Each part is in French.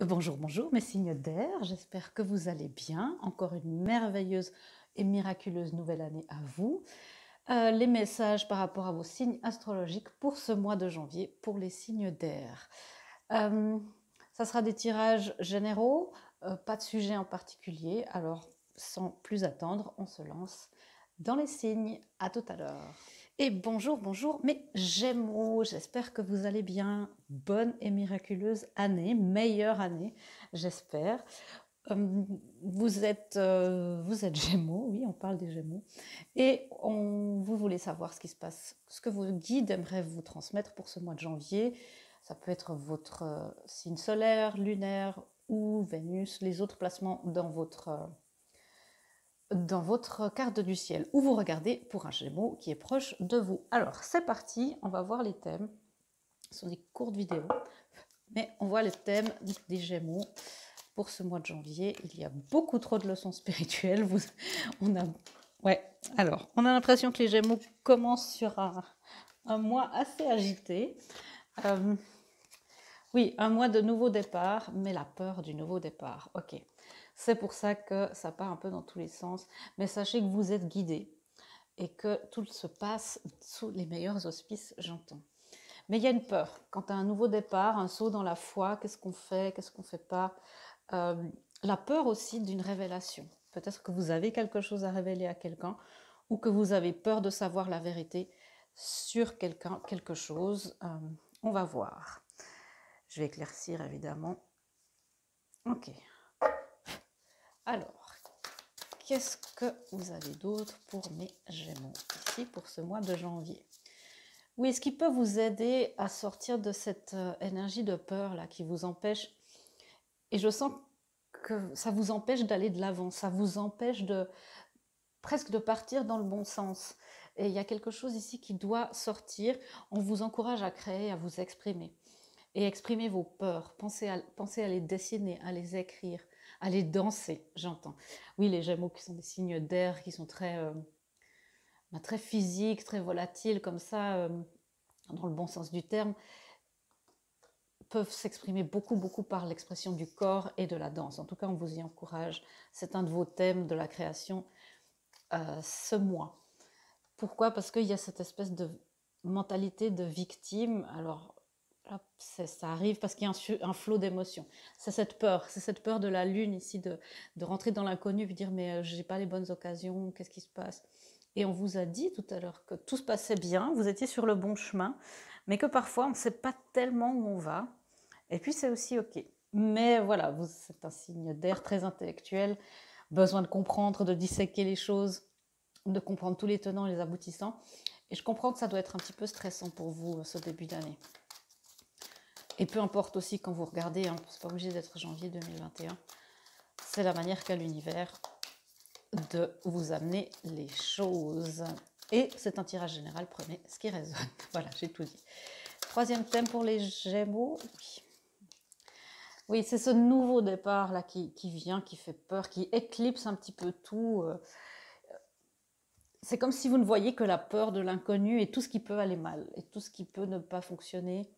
Bonjour, bonjour mes signes d'air, j'espère que vous allez bien. Encore une merveilleuse et miraculeuse nouvelle année à vous. Les messages par rapport à vos signes astrologiques pour ce mois de janvier pour les signes d'air. Euh, Ça sera des tirages généraux, pas de sujet en particulier. Alors, sans plus attendre, on se lance dans les signes. À tout à l'heure. Et bonjour, bonjour mes Gémeaux, j'espère que vous allez bien. Bonne et miraculeuse année, meilleure année, j'espère. Euh, vous êtes Gémeaux, oui, on parle des Gémeaux. Et vous voulez savoir ce qui se passe, ce que vos guides aimeraient vous transmettre pour ce mois de janvier. Ça peut être votre signe solaire, lunaire ou Vénus, les autres placements dans votre carte du ciel, où vous regardez pour un Gémeaux qui est proche de vous. Alors, c'est parti, on va voir les thèmes. Ce sont des courtes vidéos, mais on voit les thèmes des Gémeaux pour ce mois de janvier. Il y a beaucoup trop de leçons spirituelles. On a, alors, on a l'impression que les Gémeaux commencent sur un mois assez agité. Oui, un mois de nouveau départ, mais la peur du nouveau départ. Ok, c'est pour ça que ça part un peu dans tous les sens. Mais sachez que vous êtes guidés et que tout se passe sous les meilleurs auspices, j'entends. Mais il y a une peur. Quand à un nouveau départ, un saut dans la foi, qu'est-ce qu'on fait, qu'est-ce qu'on ne fait pas. Euh, la peur aussi d'une révélation. Peut-être que vous avez quelque chose à révéler à quelqu'un ou que vous avez peur de savoir la vérité sur quelqu'un, quelque chose. On va voir. Je vais éclaircir évidemment. Ok. Alors, qu'est-ce que vous avez d'autre pour mes Gémeaux ici pour ce mois de janvier? Oui, ce qui peut vous aider à sortir de cette énergie de peur là qui vous empêche, et je sens que ça vous empêche d'aller de l'avant, ça vous empêche de presque de partir dans le bon sens. Et il y a quelque chose ici qui doit sortir. On vous encourage à créer, à vous exprimer. Et exprimer vos peurs. Pensez à les dessiner, à les écrire, à les danser, j'entends. Oui, les Gémeaux qui sont des signes d'air, qui sont très physiques, très volatiles, comme ça, dans le bon sens du terme, peuvent s'exprimer beaucoup, beaucoup par l'expression du corps et de la danse. En tout cas, on vous y encourage. C'est un de vos thèmes de la création ce mois. Pourquoi? Parce qu'il y a cette espèce de mentalité de victime. Alors, là, ça arrive parce qu'il y a un flot d'émotions. C'est cette peur de la lune ici, de rentrer dans l'inconnu et dire mais j'ai pas les bonnes occasions, qu'est-ce qui se passe? Et on vous a dit tout à l'heure que tout se passait bien, vous étiez sur le bon chemin, mais que parfois on ne sait pas tellement où on va. Et puis c'est aussi ok. Mais voilà, c'est un signe d'air très intellectuel, besoin de comprendre, de disséquer les choses, de comprendre tous les tenants et les aboutissants. Et je comprends que ça doit être un petit peu stressant pour vous ce début d'année. Et peu importe aussi quand vous regardez, hein, c'est pas obligé d'être janvier 2021, c'est la manière qu'a l'univers de vous amener les choses. Et c'est un tirage général, prenez ce qui résonne. Voilà, j'ai tout dit. Troisième thème pour les Gémeaux. Oui, c'est ce nouveau départ là qui vient, qui fait peur, qui éclipse un petit peu tout. C'est comme si vous ne voyez que la peur de l'inconnu et tout ce qui peut aller mal et tout ce qui peut ne pas fonctionner.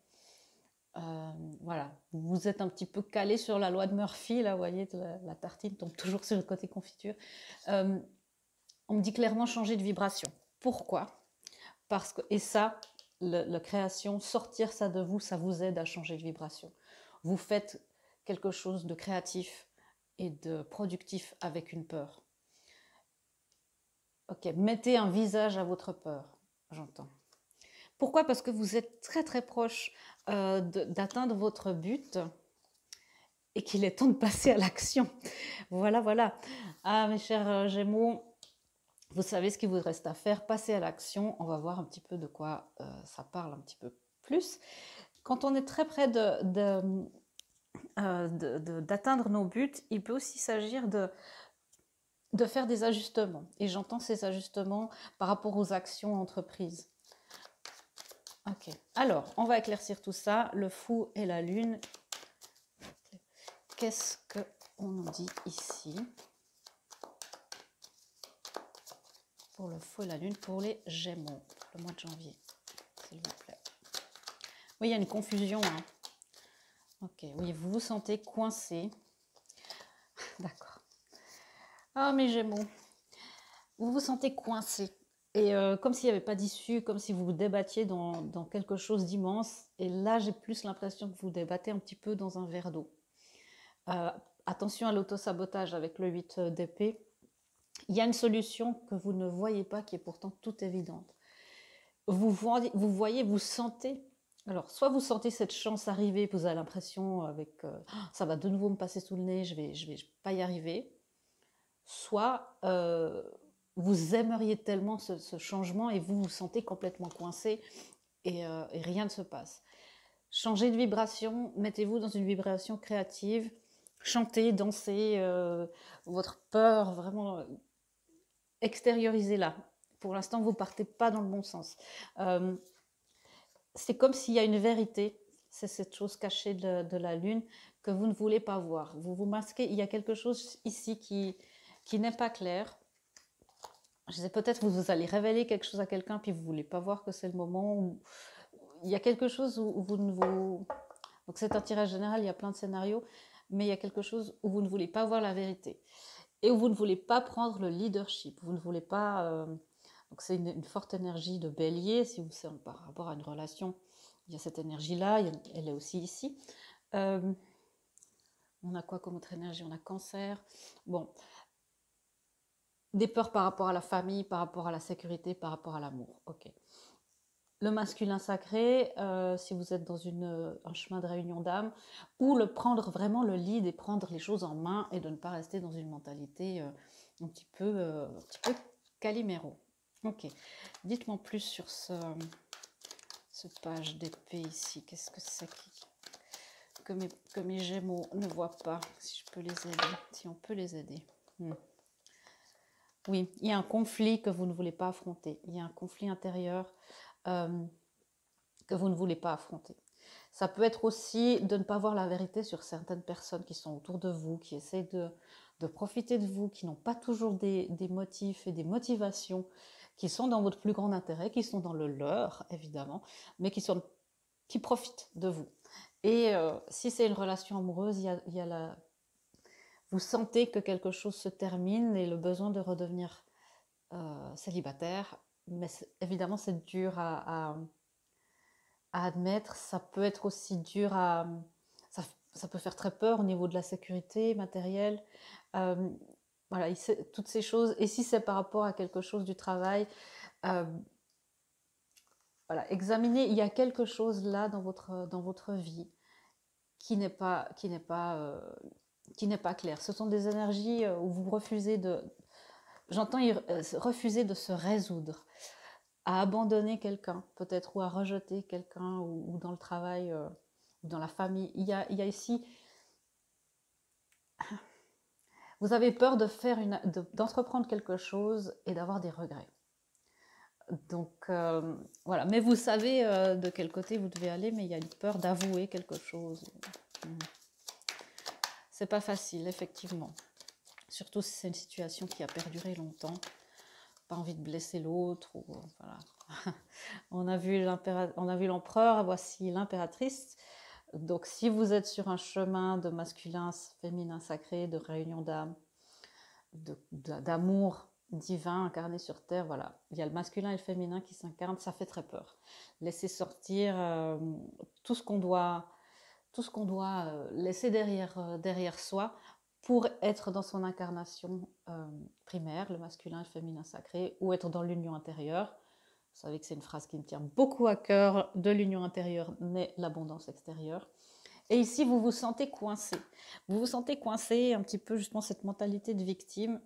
Voilà, vous êtes un petit peu calé sur la loi de Murphy, là, vous voyez, la tartine tombe toujours sur le côté confiture. Euh, on me dit clairement changer de vibration. Pourquoi? Parce que, et ça, la création, sortir ça de vous, ça vous aide à changer de vibration. Vous faites quelque chose de créatif et de productif avec une peur. Ok, mettez un visage à votre peur, j'entends. Pourquoi? Parce que vous êtes très très proche d'atteindre votre but et qu'il est temps de passer à l'action. Voilà, voilà. Ah, mes chers Gémeaux, vous savez ce qu'il vous reste à faire, passer à l'action. On va voir un petit peu de quoi ça parle un petit peu plus. Quand on est très près d'atteindre nos buts, il peut aussi s'agir de faire des ajustements. Et j'entends ces ajustements par rapport aux actions entreprises. Ok, alors on va éclaircir tout ça, le fou et la lune. Qu'est-ce qu'on nous dit ici pour le fou et la lune pour les Gémeaux, le mois de janvier, s'il vous plaît. Oui, il y a une confusion. Hein. Ok, oui, vous vous sentez coincé. D'accord. Ah, mes Gémeaux, vous vous sentez coincé. Et comme s'il n'y avait pas d'issue, comme si vous vous débattiez dans quelque chose d'immense. Et là, j'ai plus l'impression que vous débattez un petit peu dans un verre d'eau. Euh, Attention à l'autosabotage avec le 8 d'épée. Il y a une solution que vous ne voyez pas, qui est pourtant toute évidente. Vous voyez, vous sentez. Alors, soit vous sentez cette chance arriver, vous avez l'impression avec ça va de nouveau me passer sous le nez, je vais pas y arriver. Soit vous aimeriez tellement ce changement et vous vous sentez complètement coincé et rien ne se passe. Changez de vibration, mettez-vous dans une vibration créative, chantez, dansez, votre peur, vraiment extériorisez-la. Pour l'instant, vous partez pas dans le bon sens. C'est comme s'il y a une vérité, c'est cette chose cachée de la lune que vous ne voulez pas voir. Vous vous masquez, il y a quelque chose ici qui n'est pas clair. Je sais, peut-être vous allez révéler quelque chose à quelqu'un puis vous ne voulez pas voir que c'est le moment où il y a quelque chose où vous ne vous... Donc c'est un tirage général, il y a plein de scénarios, mais il y a quelque chose où vous ne voulez pas voir la vérité et où vous ne voulez pas prendre le leadership. Vous ne voulez pas... Donc c'est une forte énergie de bélier, si vous savez, par rapport à une relation. Il y a cette énergie-là, elle est aussi ici. On a quoi comme autre énergie? On a cancer. Bon, des peurs par rapport à la famille, par rapport à la sécurité, par rapport à l'amour. Ok. Le masculin sacré, si vous êtes dans un chemin de réunion d'âme, ou prendre vraiment le lead et prendre les choses en main et de ne pas rester dans une mentalité un petit peu Calimero. Ok. Dites-moi plus sur ce page d'épée ici. Qu'est-ce que c'est que mes Gémeaux ne voient pas? Si je peux les aider, si on peut les aider. Oui, il y a un conflit que vous ne voulez pas affronter. Il y a un conflit intérieur que vous ne voulez pas affronter. Ça peut être aussi de ne pas voir la vérité sur certaines personnes qui sont autour de vous, qui essaient de profiter de vous, qui n'ont pas toujours des motifs et des motivations, qui sont dans votre plus grand intérêt, qui sont dans le leur, évidemment, mais qui profitent de vous. Et si c'est une relation amoureuse, il y a vous sentez que quelque chose se termine et le besoin de redevenir célibataire, mais évidemment c'est dur à admettre. Ça peut être aussi dur ça peut faire très peur au niveau de la sécurité matérielle. Voilà, toutes ces choses. Et si c'est par rapport à quelque chose du travail, voilà, examinez. Il y a quelque chose là dans votre vie qui n'est pas clair. Ce sont des énergies où vous refusez j'entends refuser de se résoudre à abandonner quelqu'un, peut-être, ou à rejeter quelqu'un, ou dans le travail, ou dans la famille. Il y a ici, vous avez peur d'entreprendre quelque chose et d'avoir des regrets. Donc voilà, mais vous savez de quel côté vous devez aller, mais il y a une peur d'avouer quelque chose. C'est pas facile, effectivement. Surtout si c'est une situation qui a perduré longtemps. Pas envie de blesser l'autre. Voilà. On a vu l'empereur, voici l'impératrice. Donc si vous êtes sur un chemin de masculin, féminin sacré, de réunion d'âme, d'amour divin incarné sur terre, voilà, il y a le masculin et le féminin qui s'incarnent, ça fait très peur. Laissez sortir tout ce qu'on doit laisser derrière soi pour être dans son incarnation primaire, le masculin et le féminin sacré, ou être dans l'union intérieure. Vous savez que c'est une phrase qui me tient beaucoup à cœur, de l'union intérieure naît l'abondance extérieure. Et ici, vous vous sentez coincé. Vous vous sentez coincé, un petit peu justement cette mentalité de victime,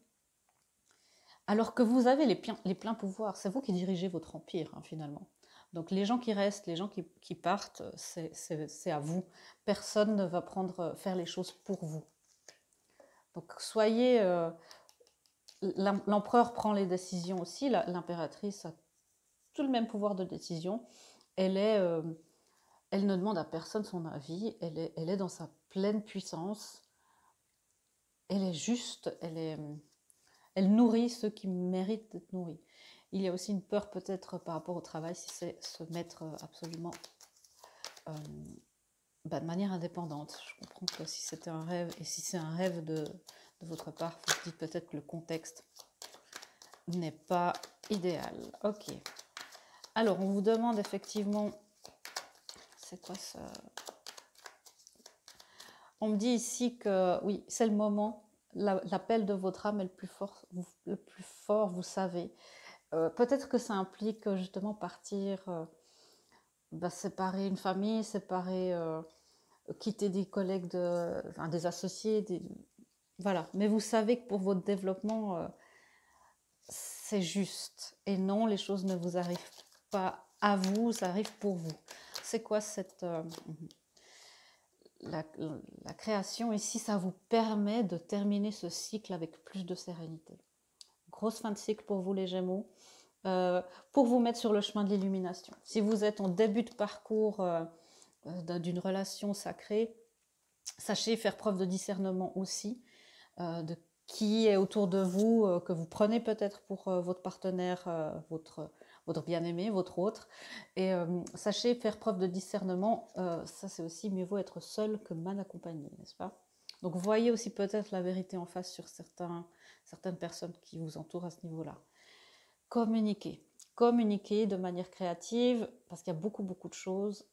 alors que vous avez les pleins pouvoirs. C'est vous qui dirigez votre empire, hein, finalement. Donc les gens qui restent, les gens qui partent, c'est à vous. Personne ne va faire les choses pour vous. Donc soyez... l'empereur prend les décisions aussi, l'impératrice a tout le même pouvoir de décision. Elle ne demande à personne son avis, elle est dans sa pleine puissance, elle est juste, elle nourrit ceux qui méritent d'être nourris. Il y a aussi une peur peut-être par rapport au travail, si c'est se mettre absolument bah, de manière indépendante. Je comprends que si c'était un rêve, et si c'est un rêve de votre part, vous vous dites peut-être que le contexte n'est pas idéal. Ok. Alors, on vous demande effectivement, c'est quoi ça? On me dit ici que oui, c'est le moment, l'appel de votre âme est le plus fort, vous savez. Peut-être que ça implique justement partir, séparer une famille, quitter des collègues, enfin, des associés, voilà. Mais vous savez que pour votre développement, c'est juste. Et non, les choses ne vous arrivent pas à vous, ça arrive pour vous. C'est quoi la création ici? Ça vous permet de terminer ce cycle avec plus de sérénité. Grosse fin de cycle pour vous les Gémeaux. Pour vous mettre sur le chemin de l'illumination. Si vous êtes en début de parcours d'une relation sacrée, sachez faire preuve de discernement aussi, de qui est autour de vous, que vous prenez peut-être pour votre partenaire, votre bien-aimé, votre autre. Et sachez faire preuve de discernement, ça c'est aussi mieux vaut être seul que mal accompagné, n'est-ce pas? Donc voyez aussi peut-être la vérité en face sur certaines personnes qui vous entourent à ce niveau-là. Communiquer de manière créative, parce qu'il y a beaucoup de choses.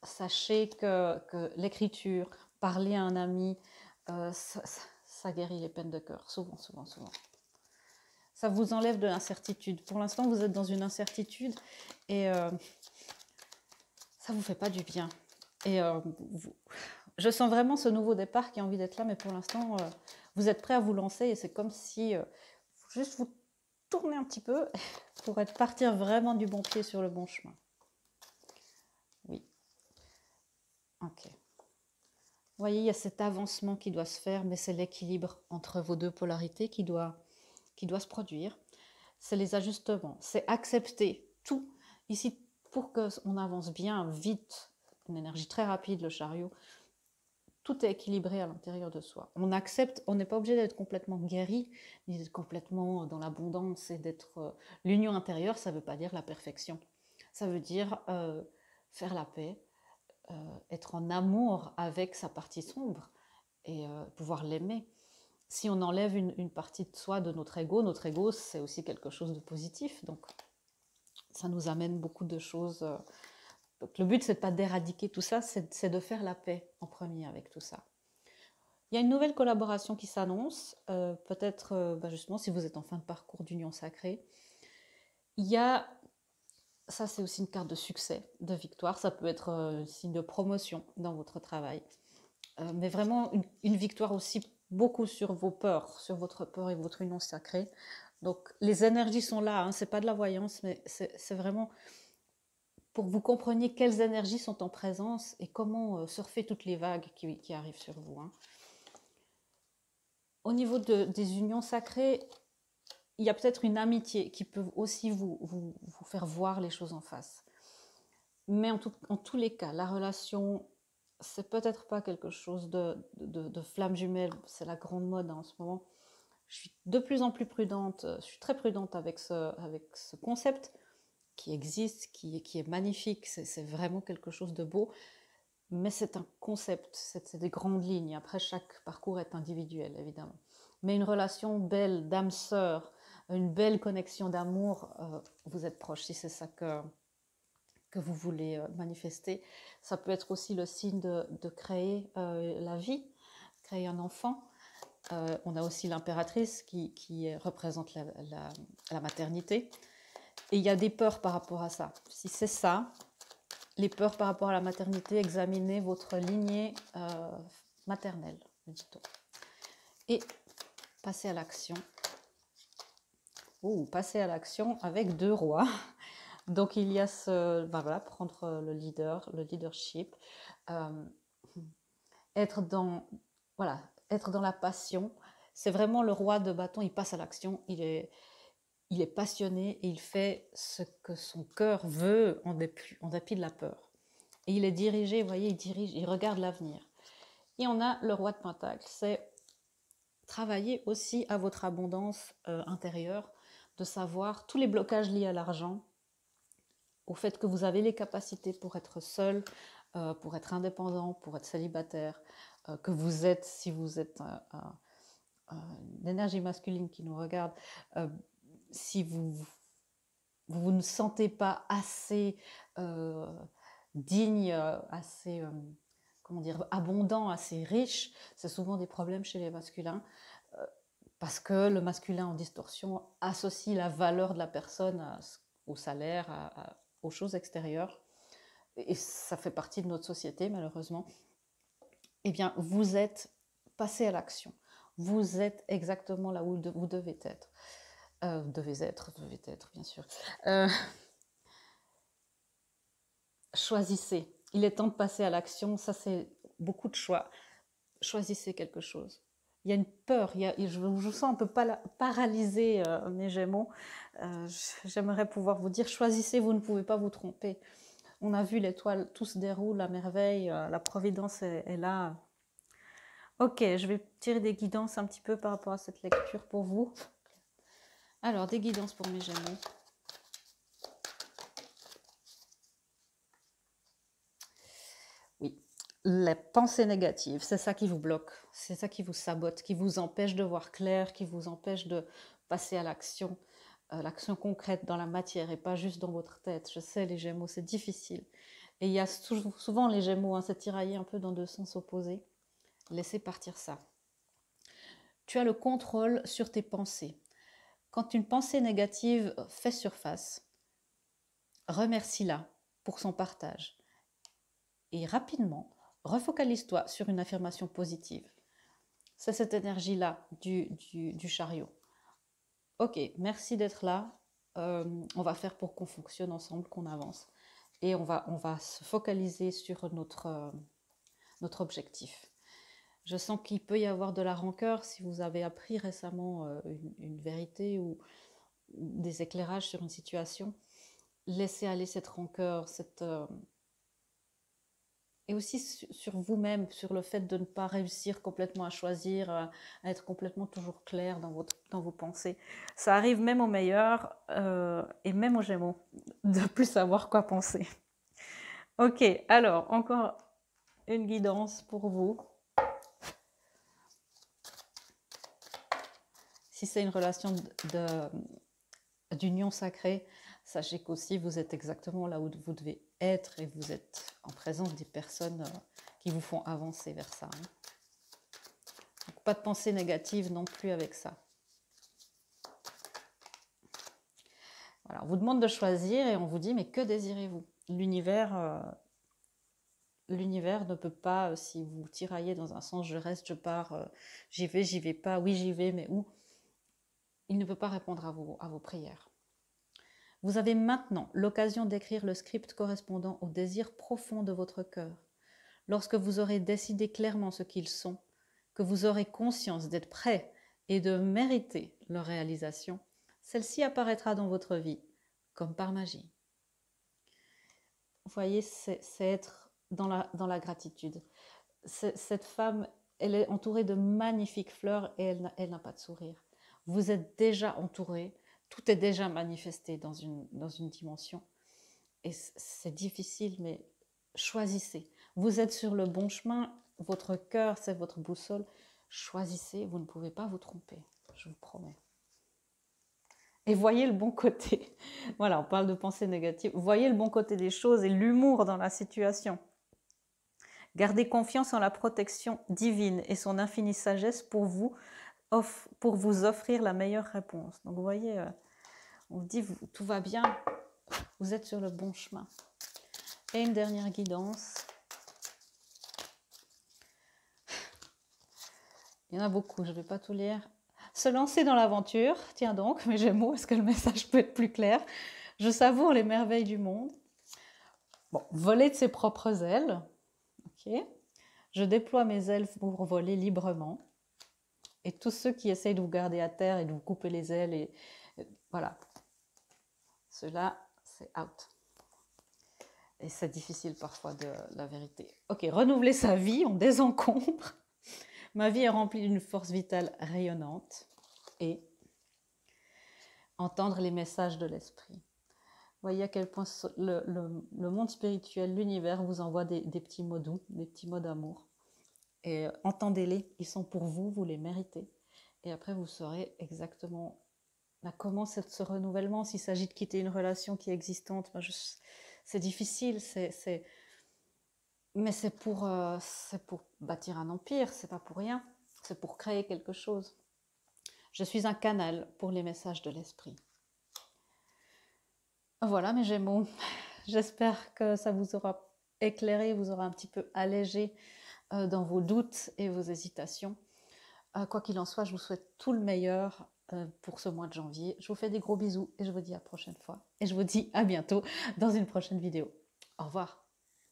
Sachez que l'écriture, parler à un ami, ça guérit les peines de cœur, souvent. Ça vous enlève de l'incertitude. Pour l'instant, vous êtes dans une incertitude et ça vous fait pas du bien. Et je sens vraiment ce nouveau départ qui a envie d'être là, mais pour l'instant, vous êtes prêt à vous lancer et c'est comme si juste vous tournez un petit peu pour partir vraiment du bon pied sur le bon chemin. Oui. Ok. Vous voyez, il y a cet avancement qui doit se faire, mais c'est l'équilibre entre vos deux polarités qui doit se produire. C'est les ajustements, c'est accepter tout. Ici, pour qu'on avance bien, vite, une énergie très rapide, le chariot, tout est équilibré à l'intérieur de soi. On accepte, on n'est pas obligé d'être complètement guéri, ni d'être complètement dans l'abondance et d'être... l'union intérieure, ça ne veut pas dire la perfection. Ça veut dire faire la paix, être en amour avec sa partie sombre et pouvoir l'aimer. Si on enlève une partie de soi de notre ego, c'est aussi quelque chose de positif. Donc, ça nous amène beaucoup de choses. Donc, le but, c'est pas d'éradiquer tout ça, c'est de faire la paix en premier avec tout ça. Il y a une nouvelle collaboration qui s'annonce, peut-être justement si vous êtes en fin de parcours d'union sacrée. Il y a, ça c'est aussi une carte de succès, de victoire, ça peut être un signe de promotion dans votre travail. Mais vraiment une victoire aussi beaucoup sur vos peurs, sur votre peur et votre union sacrée. Donc les énergies sont là, hein, c'est pas de la voyance, mais c'est vraiment pour que vous compreniez quelles énergies sont en présence et comment surfer toutes les vagues qui arrivent sur vous. Hein. Au niveau des unions sacrées, il y a peut-être une amitié qui peut aussi vous faire voir les choses en face. Mais en tous les cas, la relation, c'est peut-être pas quelque chose de flamme jumelle, c'est la grande mode en ce moment. Je suis de plus en plus prudente, je suis très prudente avec ce concept qui existe, qui est magnifique, c'est vraiment quelque chose de beau, mais c'est un concept, c'est des grandes lignes. Après, chaque parcours est individuel, évidemment. Mais une relation belle, d'âme sœur, une belle connexion d'amour, vous êtes proches, si c'est ça que vous voulez manifester. Ça peut être aussi le signe de créer la vie, créer un enfant. On a aussi l'impératrice qui représente la maternité. Et il y a des peurs par rapport à ça. Si c'est ça, les peurs par rapport à la maternité, examinez votre lignée maternelle, dit-on. Et passez à l'action. Passez à l'action avec 2 rois. Donc il y a prendre le leadership, être dans la passion. C'est vraiment le roi de bâton, il passe à l'action, il est passionné et il fait ce que son cœur veut en dépit de la peur. Et il est dirigé, vous voyez, il regarde l'avenir. Et on a le roi de Pentacle, c'est travailler aussi à votre abondance intérieure, de savoir tous les blocages liés à l'argent, au fait que vous avez les capacités pour être seul, pour être indépendant, pour être célibataire, que vous êtes, si vous êtes une énergie masculine qui nous regarde, si vous ne sentez pas assez digne, assez comment dire, abondant, assez riche, c'est souvent des problèmes chez les masculins, parce que le masculin en distorsion associe la valeur de la personne au salaire, aux choses extérieures, et ça fait partie de notre société malheureusement. Eh bien, vous êtes passé à l'action. Vous êtes exactement là où vous devez être. Devez être, bien sûr. Choisissez. Il est temps de passer à l'action. Ça, c'est beaucoup de choix. Choisissez quelque chose. Il y a une peur. Je vous sens un peu paralysé, mes Gémeaux. J'aimerais pouvoir vous dire, choisissez, vous ne pouvez pas vous tromper. On a vu l'étoile, tout se déroule à merveille. La providence est là. Ok, je vais tirer des guidances un petit peu par rapport à cette lecture pour vous. Alors, des guidances pour mes Gémeaux. Oui, les pensées négatives, c'est ça qui vous bloque, c'est ça qui vous sabote, qui vous empêche de voir clair, qui vous empêche de passer à l'action, l'action concrète dans la matière et pas juste dans votre tête. Je sais, les Gémeaux, c'est difficile. Et il y a souvent les Gémeaux, c'est tiraillé un peu dans deux sens opposés. Laissez partir ça. Tu as le contrôle sur tes pensées. Quand une pensée négative fait surface, remercie-la pour son partage. Et rapidement, refocalise-toi sur une affirmation positive. C'est cette énergie-là du chariot. Ok, merci d'être là. On va faire pour qu'on fonctionne ensemble, qu'on avance. Et on va se focaliser sur notre objectif. Je sens qu'il peut y avoir de la rancœur si vous avez appris récemment une vérité ou des éclairages sur une situation. Laissez aller cette rancœur, et aussi sur vous-même, sur le fait de ne pas réussir complètement à choisir, à être complètement toujours clair dans vos pensées. Ça arrive même aux meilleurs et même aux Gémeaux de ne plus savoir quoi penser. Ok, alors encore une guidance pour vous. Si c'est une relation d'union sacrée, sachez qu'aussi vous êtes exactement là où vous devez être et vous êtes en présence des personnes qui vous font avancer vers ça. Donc, pas de pensée négative non plus avec ça. Voilà, on vous demande de choisir et on vous dit mais que désirez-vous? L'univers ne peut pas, si vous tiraillez dans un sens je reste, je pars, j'y vais pas, oui j'y vais mais où? Il ne peut pas répondre à vos prières. Vous avez maintenant l'occasion d'écrire le script correspondant au désir profond de votre cœur. Lorsque vous aurez décidé clairement ce qu'ils sont, que vous aurez conscience d'être prêt et de mériter leur réalisation, celle-ci apparaîtra dans votre vie, comme par magie. Vous voyez, c'est être dans la gratitude. Cette femme, elle est entourée de magnifiques fleurs et elle n'a pas de sourire. Vous êtes déjà entouré, tout est déjà manifesté dans une dimension. Et c'est difficile, mais choisissez. Vous êtes sur le bon chemin, votre cœur, c'est votre boussole. Choisissez, vous ne pouvez pas vous tromper, je vous promets. Et voyez le bon côté. Voilà, on parle de pensée négative. Voyez le bon côté des choses et l'humour dans la situation. Gardez confiance en la protection divine et son infinie sagesse pour vous offrir la meilleure réponse. Donc vous voyez, on vous dit tout va bien, vous êtes sur le bon chemin. Et une dernière guidance. Il y en a beaucoup, je ne vais pas tout lire. Se lancer dans l'aventure, tiens donc, mes Gémeaux, est-ce que le message peut être plus clair? Je savoure les merveilles du monde. Bon, voler de ses propres ailes. Ok. Je déploie mes ailes pour voler librement. Et tous ceux qui essayent de vous garder à terre et de vous couper les ailes, et voilà. Cela, c'est out. Et c'est difficile parfois de la vérité. Ok, renouveler sa vie, on désencombre. Ma vie est remplie d'une force vitale rayonnante et entendre les messages de l'esprit. Voyez à quel point le monde spirituel, l'univers vous envoie des petits mots doux, des petits mots d'amour. Et entendez-les, ils sont pour vous, vous les méritez. Et après, vous saurez exactement comment c'est ce renouvellement. S'il s'agit de quitter une relation qui est existante, c'est difficile, mais c'est pour bâtir un empire, c'est pas pour rien. C'est pour créer quelque chose. Je suis un canal pour les messages de l'esprit. Voilà mes Gémeaux, j'espère que ça vous aura éclairé, vous aura un petit peu allégé dans vos doutes et vos hésitations. Quoi qu'il en soit, je vous souhaite tout le meilleur pour ce mois de janvier. Je vous fais des gros bisous et je vous dis à la prochaine fois. Et je vous dis à bientôt dans une prochaine vidéo. Au revoir.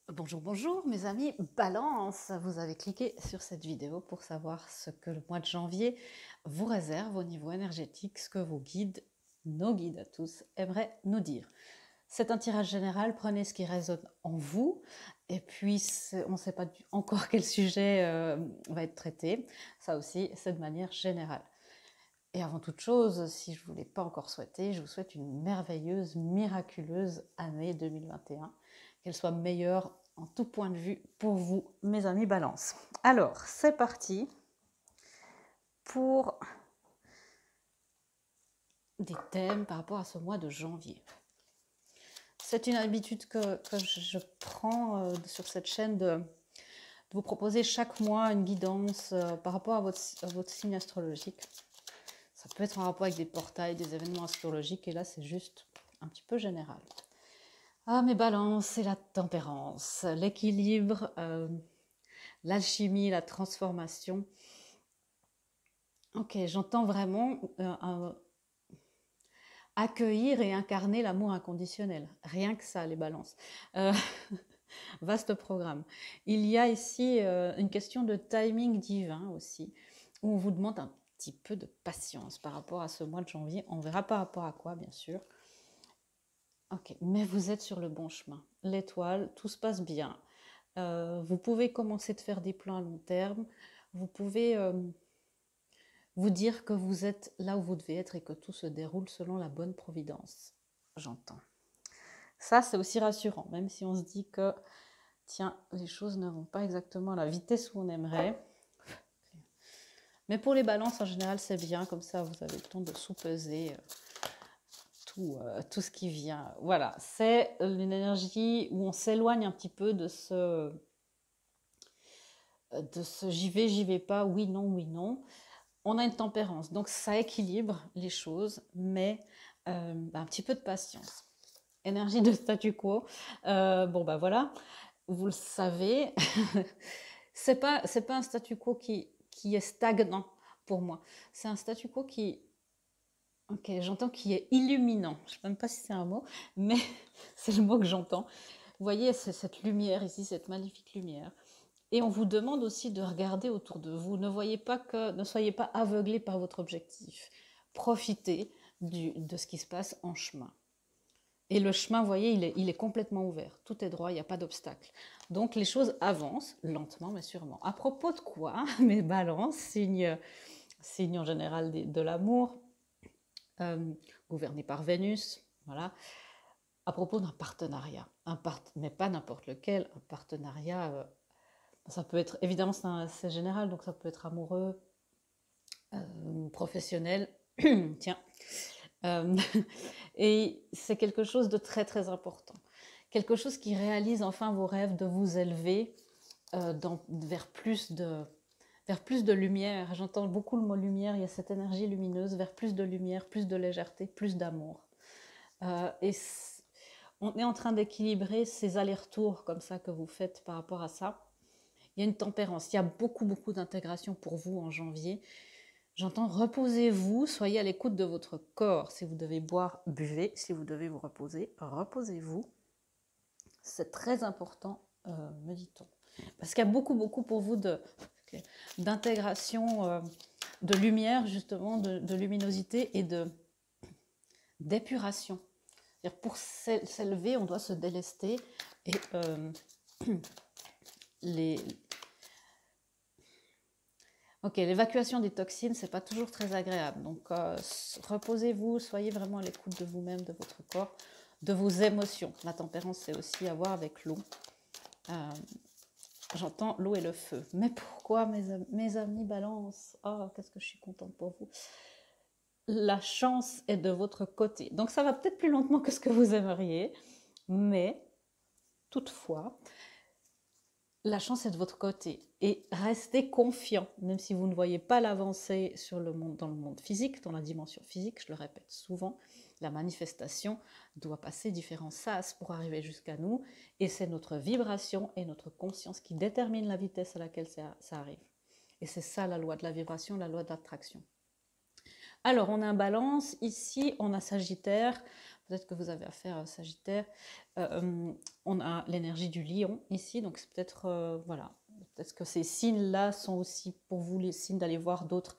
Bonjour, bonjour mes amis Balance. Vous avez cliqué sur cette vidéo pour savoir ce que le mois de janvier vous réserve au niveau énergétique, ce que vos guides, nos guides à tous, aimeraient nous dire. C'est un tirage général, prenez ce qui résonne en vous, et puis on ne sait pas encore quel sujet va être traité, ça aussi c'est de manière générale. Et avant toute chose, si je ne vous l'ai pas encore souhaité, je vous souhaite une merveilleuse, miraculeuse année 2021, qu'elle soit meilleure en tout point de vue pour vous, mes amis Balance. Alors, c'est parti pour des thèmes par rapport à ce mois de janvier. C'est une habitude que je prends sur cette chaîne de vous proposer chaque mois une guidance par rapport à votre signe astrologique. Ça peut être en rapport avec des portails, des événements astrologiques, et là c'est juste un petit peu général. Ah, mes balances, c'est la tempérance, l'équilibre, l'alchimie, la transformation. Ok, j'entends vraiment accueillir et incarner l'amour inconditionnel. Rien que ça, les balances. Vaste programme. Il y a ici une question de timing divin aussi, où on vous demande un petit peu de patience par rapport à ce mois de janvier. On verra par rapport à quoi, bien sûr. Ok, mais vous êtes sur le bon chemin. L'étoile, tout se passe bien. Vous pouvez commencer de faire des plans à long terme. Vous pouvez vous dire que vous êtes là où vous devez être et que tout se déroule selon la bonne providence. J'entends. Ça, c'est aussi rassurant, même si on se dit que, tiens, les choses ne vont pas exactement à la vitesse où on aimerait. Mais pour les balances, en général, c'est bien. Comme ça, vous avez le temps de sous-peser tout ce qui vient. Voilà, c'est une énergie où on s'éloigne un petit peu de ce j'y vais pas, oui, non. On a une tempérance, donc ça équilibre les choses, mais un petit peu de patience. Énergie de statu quo, bon ben voilà, vous le savez, c'est pas un statu quo qui est stagnant pour moi, c'est un statu quo qui, ok, j'entends qui est illuminant, je ne sais même pas si c'est un mot, mais c'est le mot que j'entends. Vous voyez, c'est cette lumière ici, cette magnifique lumière. Et on vous demande aussi de regarder autour de vous. Ne soyez pas aveuglés par votre objectif. Profitez de ce qui se passe en chemin. Et le chemin, vous voyez, il est complètement ouvert. Tout est droit, il n'y a pas d'obstacle. Donc les choses avancent, lentement mais sûrement. À propos de quoi, mes balances, signe en général de l'amour, gouverné par Vénus, voilà. À propos d'un partenariat, mais pas n'importe lequel, un partenariat... ça peut être, évidemment c'est général, donc ça peut être amoureux, professionnel, tiens. Et c'est quelque chose de très très important. Quelque chose qui réalise enfin vos rêves de vous élever vers plus de lumière. J'entends beaucoup le mot lumière, il y a cette énergie lumineuse, vers plus de lumière, plus de légèreté, plus d'amour. Et on est en train d'équilibrer ces allers-retours comme ça que vous faites par rapport à ça. Il y a une tempérance, il y a beaucoup d'intégration pour vous en janvier. J'entends reposez-vous, soyez à l'écoute de votre corps. Si vous devez boire, buvez. Si vous devez vous reposer, reposez-vous. C'est très important, me dit-on. Parce qu'il y a beaucoup pour vous d'intégration, de lumière justement, de luminosité et d'épuration. Pour s'élever, on doit se délester et l'évacuation des toxines, c'est pas toujours très agréable. Donc, reposez-vous, soyez vraiment à l'écoute de vous-même, de votre corps. de vos émotions. La tempérance, c'est aussi à voir avec l'eau. J'entends l'eau et le feu. Mais pourquoi, mes amis balance? Oh, qu'est-ce que je suis contente pour vous. La chance est de votre côté. Donc ça va peut-être plus lentement que ce que vous aimeriez, mais toutefois, la chance est de votre côté. Et restez confiant, même si vous ne voyez pas l'avancée dans le monde physique, dans la dimension physique, je le répète souvent, la manifestation doit passer différents sas pour arriver jusqu'à nous, et c'est notre vibration et notre conscience qui détermine la vitesse à laquelle ça arrive. Et c'est ça la loi de la vibration, la loi de l'attraction. Alors, on a un balance, ici on a Sagittaire, peut-être que vous avez affaire à Sagittaire, on a l'énergie du lion ici, donc c'est peut-être, voilà, peut-être que ces signes-là sont aussi pour vous les signes d'aller voir d'autres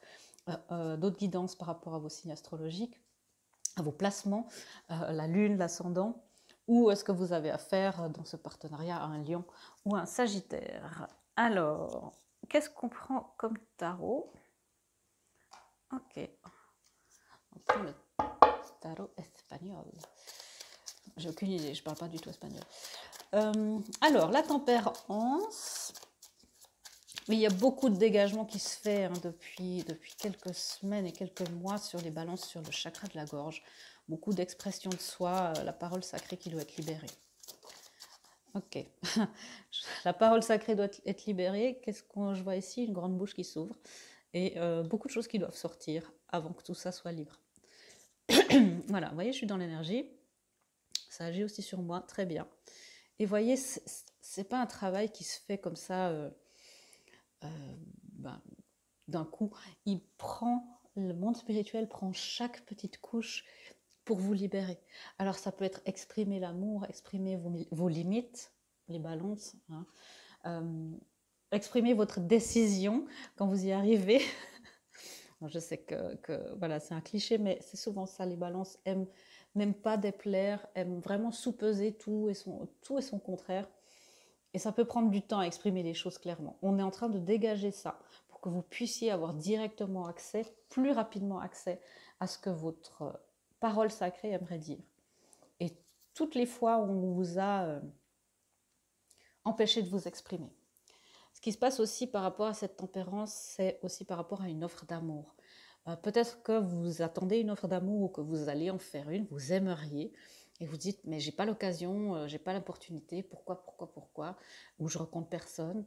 guidances par rapport à vos signes astrologiques, à vos placements, la lune, l'ascendant, ou est-ce que vous avez affaire dans ce partenariat à un lion ou un Sagittaire. Alors, qu'est-ce qu'on prend comme tarot? Ok. On prend le tarot espagnol. J'ai aucune idée, je ne parle pas du tout espagnol. Alors, la tempérance. Mais il y a beaucoup de dégagement qui se fait depuis quelques semaines et quelques mois sur les balances, sur le chakra de la gorge. Beaucoup d'expression de soi, la parole sacrée qui doit être libérée. Ok, la parole sacrée doit être libérée. Qu'est-ce que je vois ici? Une grande bouche qui s'ouvre et beaucoup de choses qui doivent sortir avant que tout ça soit libre. Voilà, vous voyez, je suis dans l'énergie. Ça agit aussi sur moi, très bien. Et vous voyez, c'est pas un travail qui se fait comme ça d'un coup. Le monde spirituel prend chaque petite couche pour vous libérer. Alors ça peut être exprimer l'amour, exprimer vos limites, les balances, exprimer votre décision quand vous y arrivez. Je sais que voilà, c'est un cliché, mais c'est souvent ça, les balances n'aiment pas déplaire, aiment vraiment sous-peser tout et son contraire. Et ça peut prendre du temps à exprimer les choses clairement. On est en train de dégager ça pour que vous puissiez avoir directement accès, plus rapidement accès à ce que votre parole sacrée aimerait dire. Et toutes les fois où on vous a empêché de vous exprimer. Ce qui se passe aussi par rapport à cette tempérance, c'est aussi par rapport à une offre d'amour. Peut-être que vous attendez une offre d'amour ou que vous allez en faire une, vous aimeriez, et vous dites mais j'ai pas l'occasion, j'ai pas l'opportunité, pourquoi, ou je rencontre personne.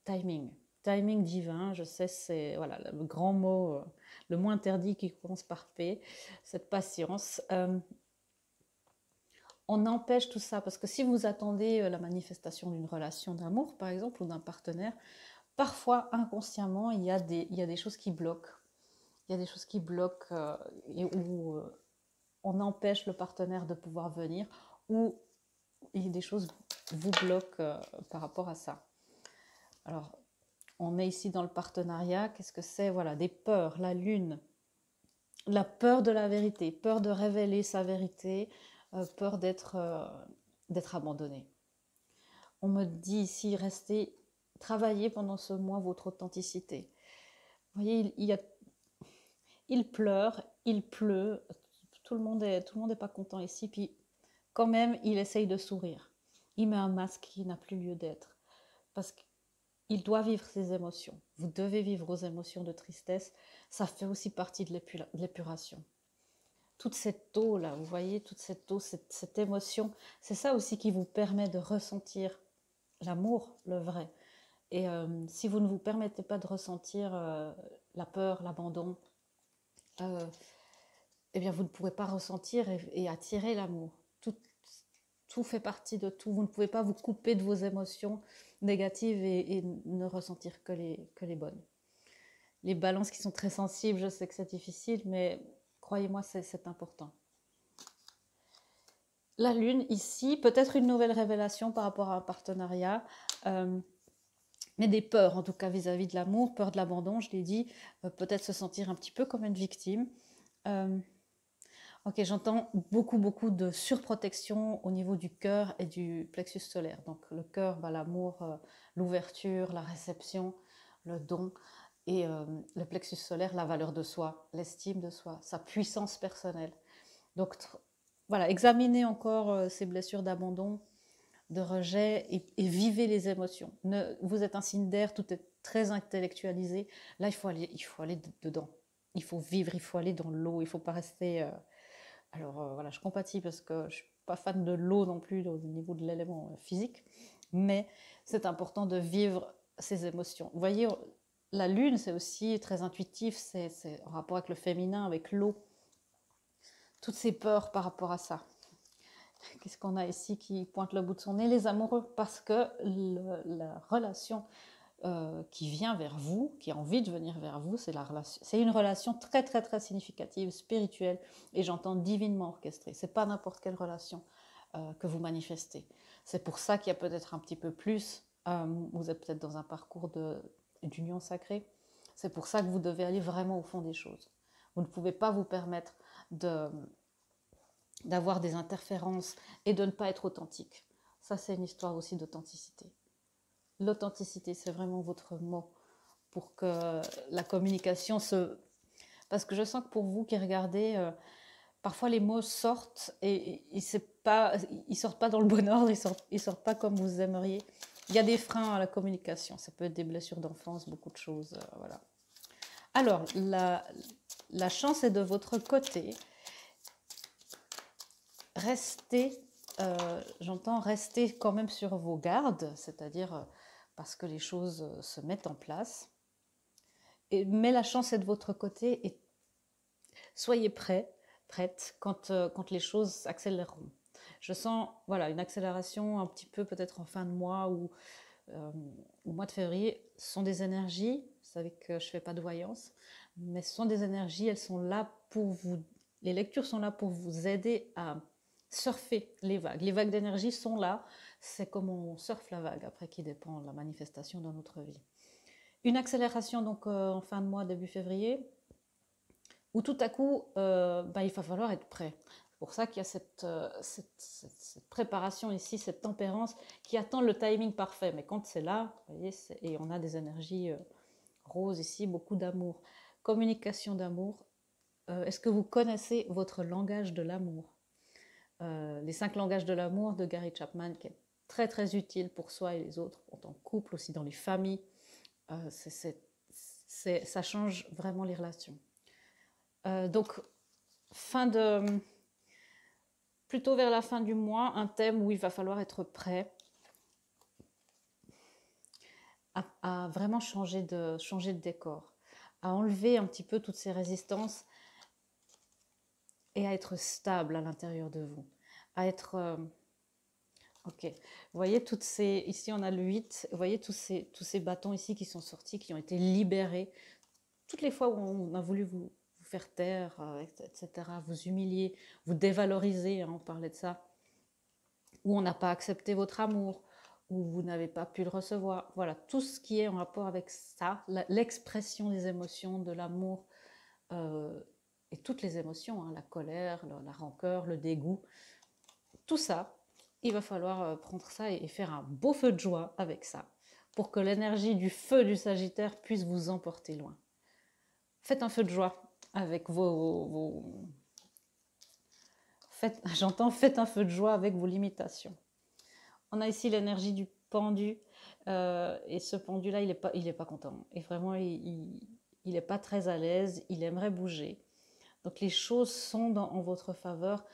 Timing divin, je sais, c'est voilà le grand mot, le mot interdit qui commence par P, cette patience. On empêche tout ça parce que si vous attendez la manifestation d'une relation d'amour par exemple ou d'un partenaire, parfois inconsciemment il y a des choses qui bloquent. Il y a des choses qui bloquent et où on empêche le partenaire de pouvoir venir, ou il y a des choses qui vous bloquent par rapport à ça. Alors, on est ici dans le partenariat. Qu'est-ce que c'est? Voilà, des peurs, la lune, la peur de la vérité, peur de révéler sa vérité, peur d'être abandonné. On me dit ici, restez, travaillez pendant ce mois votre authenticité. Vous voyez, il pleure, il pleut, tout le monde est pas content ici, puis quand même, il essaye de sourire. Il met un masque qui n'a plus lieu d'être. Parce qu'il doit vivre ses émotions. Vous devez vivre vos émotions de tristesse. Ça fait aussi partie de l'épuration. Toute cette eau-là, vous voyez, toute cette eau, cette émotion, c'est ça aussi qui vous permet de ressentir l'amour, le vrai. Et si vous ne vous permettez pas de ressentir la peur, l'abandon, eh bien vous ne pourrez pas ressentir et attirer l'amour. Tout fait partie de tout. Vous ne pouvez pas vous couper de vos émotions négatives et ne ressentir que les bonnes. Les balances qui sont très sensibles, je sais que c'est difficile, mais croyez-moi, c'est important. La lune ici, peut-être une nouvelle révélation par rapport à un partenariat, mais des peurs en tout cas vis-à-vis de l'amour, peur de l'abandon, je l'ai dit, peut-être se sentir un petit peu comme une victime. Ok, j'entends beaucoup de surprotection au niveau du cœur et du plexus solaire. Donc le cœur, l'amour, l'ouverture, la réception, le don. Et le plexus solaire, la valeur de soi, l'estime de soi, sa puissance personnelle. Donc voilà, examinez encore ces blessures d'abandon, de rejet et vivez les émotions. Vous êtes un signe d'air, tout est très intellectualisé. Là, il faut aller dedans. Il faut vivre, il faut aller dans l'eau, il ne faut pas rester... alors voilà, je compatis parce que je ne suis pas fan de l'eau non plus au niveau de l'élément physique, mais c'est important de vivre ces émotions. Vous voyez, la lune, c'est aussi très intuitif, c'est en rapport avec le féminin, avec l'eau. Toutes ces peurs par rapport à ça. Qu'est-ce qu'on a ici qui pointe le bout de son nez? Les amoureux, parce que la relation qui vient vers vous, qui a envie de venir vers vous, c'est une relation très très très significative, spirituelle, et j'entends divinement orchestrée. C'est pas n'importe quelle relation que vous manifestez. C'est pour ça qu'il y a peut-être un petit peu plus, vous êtes peut-être dans un parcours d'union sacrée. C'est pour ça que vous devez aller vraiment au fond des choses. Vous ne pouvez pas vous permettre d'avoir des interférences et de ne pas être authentique. Ça, c'est une histoire aussi d'authenticité. L'authenticité, c'est vraiment votre mot pour que la communication se... Parce que je sens que pour vous qui regardez, parfois les mots sortent et ils ne sortent pas dans le bon ordre, ils sortent pas comme vous aimeriez. Il y a des freins à la communication, ça peut être des blessures d'enfance, beaucoup de choses. Voilà. Alors, la chance est de votre côté. Restez, j'entends rester quand même sur vos gardes, c'est-à-dire parce que les choses se mettent en place. Mais la chance est de votre côté et soyez prête quand les choses s'accéléreront. Je sens voilà, une accélération un petit peu peut-être en fin de mois ou au mois de février. Ce sont des énergies, vous savez que je ne fais pas de voyance, mais ce sont des énergies, elles sont là pour vous, les lectures sont là pour vous aider à surfer les vagues. Les vagues d'énergie sont là, c'est comme on surfe la vague, après qui dépend de la manifestation dans notre vie. Une accélération donc en fin de mois, début février, où tout à coup, il va falloir être prêt. C'est pour ça qu'il y a cette préparation ici, cette tempérance qui attend le timing parfait. Mais quand c'est là, vous voyez, et on a des énergies roses ici, beaucoup d'amour. Communication d'amour. Est-ce que vous connaissez votre langage de l'amour? Les 5 langages de l'amour de Gary Chapman, qui est très très utile pour soi et les autres, en tant que couple, aussi dans les familles. Ça change vraiment les relations. Donc, plutôt vers la fin du mois, un thème où il va falloir être prêt à vraiment changer de décor, à enlever un petit peu toutes ces résistances et à être stable à l'intérieur de vous, à être... ok, vous voyez ici on a le 8, vous voyez tous ces bâtons ici qui sont sortis, qui ont été libérés. Toutes les fois où on a voulu vous faire taire, etc., vous humilier, vous dévaloriser, hein, on parlait de ça, où on n'a pas accepté votre amour, où vous n'avez pas pu le recevoir. Voilà, tout ce qui est en rapport avec ça, l'expression des émotions, de l'amour, et toutes les émotions, hein, la colère, la rancœur, le dégoût, tout ça, il va falloir prendre ça et faire un beau feu de joie avec ça, pour que l'énergie du feu du Sagittaire puisse vous emporter loin. Faites un feu de joie avec faites un feu de joie avec vos limitations. On a ici l'énergie du pendu, et ce pendu-là, il est pas content. Et vraiment, il n'est pas très à l'aise, il aimerait bouger. Donc les choses sont en votre faveur.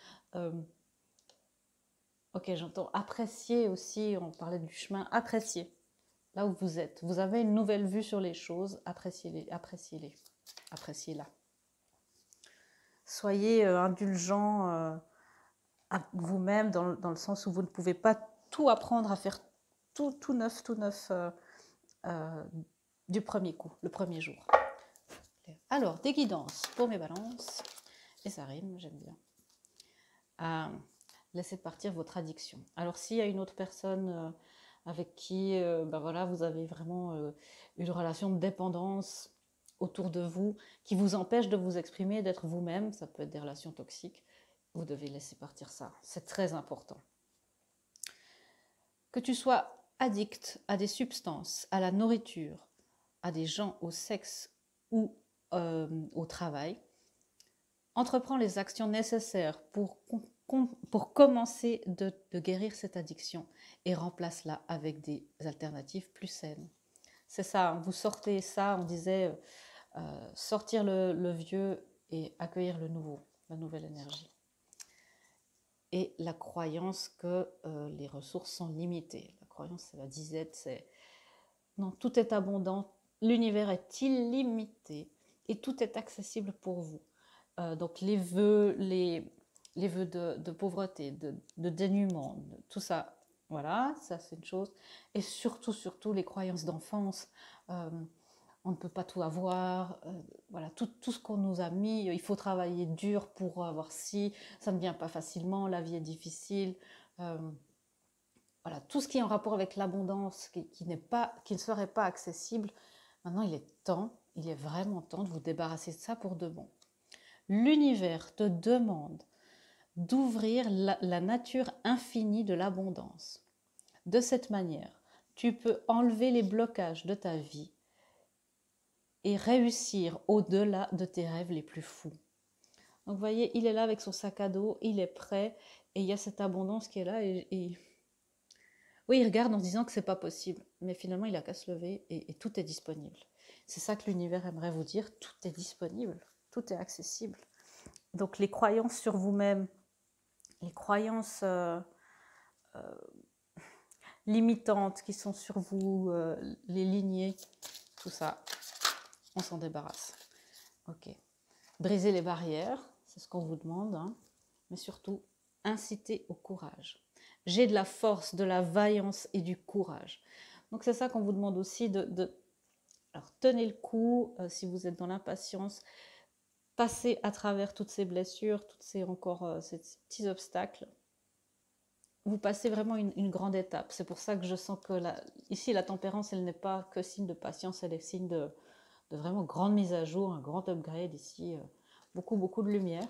Ok, j'entends apprécier aussi, on parlait du chemin, apprécier là où vous êtes. Vous avez une nouvelle vue sur les choses, appréciez-les, appréciez-la. Soyez indulgent à vous-même dans le sens où vous ne pouvez pas tout apprendre à faire tout neuf du premier coup, le premier jour. Alors, des guidances pour mes balances, et ça rime, j'aime bien. Laissez partir votre addiction. Alors, s'il y a une autre personne avec qui voilà, vous avez vraiment une relation de dépendance autour de vous, qui vous empêche de vous exprimer, d'être vous-même, ça peut être des relations toxiques, vous devez laisser partir ça. C'est très important. Que tu sois addict à des substances, à la nourriture, à des gens, au sexe ou au travail, entreprends les actions nécessaires pour pour commencer de guérir cette addiction et remplace-la avec des alternatives plus saines. C'est ça, hein, vous sortez ça, on disait sortir le vieux et accueillir le nouveau, la nouvelle énergie. Et la croyance que les ressources sont limitées. La croyance, c'est la disette, c'est non, tout est abondant, l'univers est illimité et tout est accessible pour vous. Donc les vœux de pauvreté, de dénuement, tout ça, voilà, ça c'est une chose. Et surtout les croyances d'enfance. On ne peut pas tout avoir, voilà, tout ce qu'on nous a mis, il faut travailler dur pour avoir ci, ça ne vient pas facilement, la vie est difficile. Voilà, tout ce qui est en rapport avec l'abondance, qui ne serait pas accessible, maintenant il est vraiment temps de vous débarrasser de ça pour de bon. L'univers te demande d'ouvrir la nature infinie de l'abondance. De cette manière, tu peux enlever les blocages de ta vie et réussir au-delà de tes rêves les plus fous. Donc vous voyez, il est là avec son sac à dos, il est prêt, et il y a cette abondance qui est là, et oui, il regarde en se disant que c'est pas possible, mais finalement il a qu'à se lever et tout est disponible. C'est ça que l'univers aimerait vous dire, tout est disponible, tout est accessible. Donc les croyances sur vous-même, les croyances limitantes qui sont sur vous, les lignées, tout ça, on s'en débarrasse. Ok. Briser les barrières, c'est ce qu'on vous demande, hein, mais surtout inciter au courage. J'ai de la force, de la vaillance et du courage. Donc c'est ça qu'on vous demande aussi alors tenez le coup si vous êtes dans l'impatience, passez à travers toutes ces blessures, ces petits obstacles. Vous passez vraiment une grande étape. C'est pour ça que je sens que ici la tempérance, elle n'est pas que signe de patience, elle est signe de vraiment grande mise à jour, un grand upgrade ici, beaucoup de lumière.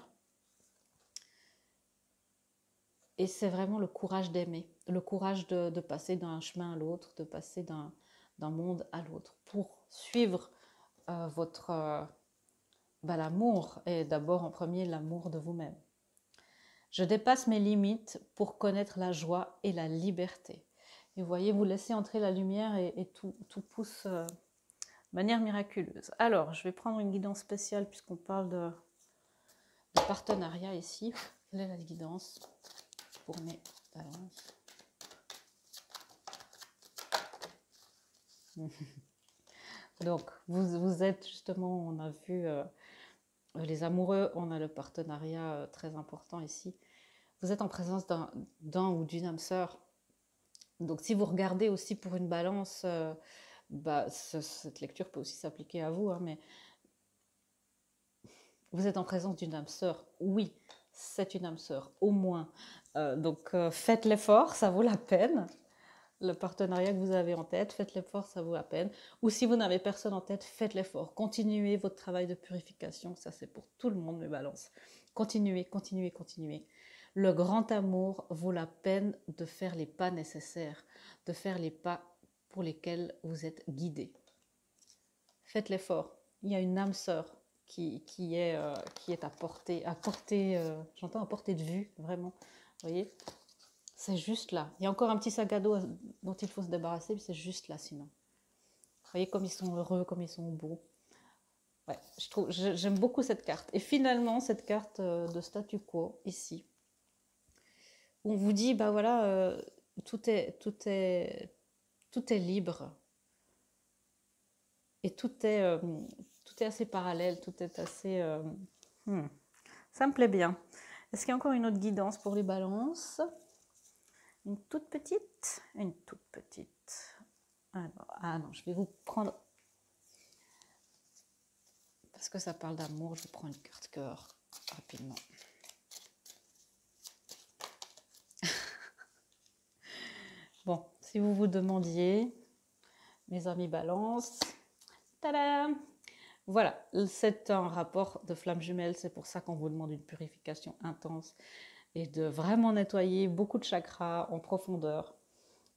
Et c'est vraiment le courage d'aimer, le courage de passer d'un chemin à l'autre, de passer d'un monde à l'autre, pour suivre l'amour, et d'abord en premier l'amour de vous-même. Je dépasse mes limites pour connaître la joie et la liberté. Et vous voyez, vous laissez entrer la lumière et tout pousse de manière miraculeuse. Alors, je vais prendre une guidance spéciale puisqu'on parle de partenariat ici. Quelle est la guidance pour mes balances? Donc, vous êtes justement, on a vu les amoureux, on a le partenariat très important ici. Vous êtes en présence d'un ou d'une âme sœur. Donc, si vous regardez aussi pour une balance, cette lecture peut aussi s'appliquer à vous, hein, mais vous êtes en présence d'une âme sœur. Oui, c'est une âme sœur, au moins. Donc, faites l'effort, ça vaut la peine. Le partenariat que vous avez en tête, faites l'effort, ça vaut la peine. Ou si vous n'avez personne en tête, faites l'effort. Continuez votre travail de purification. Ça, c'est pour tout le monde, mes balances. Continuez. Le grand amour vaut la peine de faire les pas nécessaires, de faire les pas pour lesquels vous êtes guidés. Faites l'effort. Il y a une âme sœur qui est à portée, j'entends à portée de vue, vraiment. Vous voyez ? C'est juste là. Il y a encore un petit sac à dos dont il faut se débarrasser, mais c'est juste là sinon. Vous voyez comme ils sont heureux, comme ils sont beaux. Ouais, j'aime beaucoup cette carte. Et finalement, cette carte de statu quo, ici, où on vous dit, bah voilà, tout est libre. Et tout est assez parallèle, tout est assez... Ça me plaît bien. Est-ce qu'il y a encore une autre guidance pour les balances ? Une toute petite. Alors, non, je vais vous prendre... Parce que ça parle d'amour, je prends une carte cœur rapidement. Bon, si vous vous demandiez, mes amis balance, tadam! Voilà, c'est un rapport de flamme jumelle, c'est pour ça qu'on vous demande une purification intense et de vraiment nettoyer beaucoup de chakras en profondeur.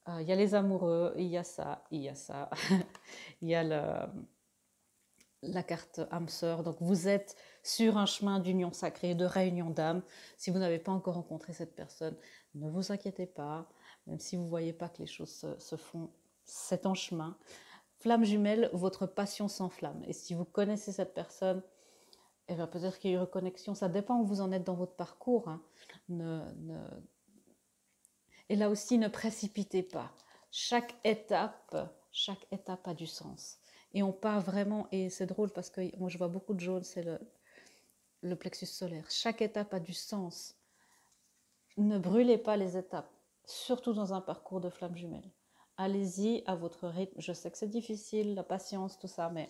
Il y a les amoureux, il y a ça, il y a le la carte âme sœur. Donc vous êtes sur un chemin d'union sacrée, de réunion d'âme. Si vous n'avez pas encore rencontré cette personne, ne vous inquiétez pas, même si vous ne voyez pas que les choses se font, c'est en chemin. Flamme jumelle, votre passion s'enflamme. Et si vous connaissez cette personne, eh bien, peut-être qu'il y a une reconnexion. Ça dépend où vous en êtes dans votre parcours. Hein. Et là aussi, ne précipitez pas. Chaque étape a du sens. Et on part vraiment, et c'est drôle parce que moi je vois beaucoup de jaune, c'est le plexus solaire. Chaque étape a du sens. Ne brûlez pas les étapes, surtout dans un parcours de flamme jumelle. Allez-y à votre rythme. Je sais que c'est difficile, la patience, tout ça, mais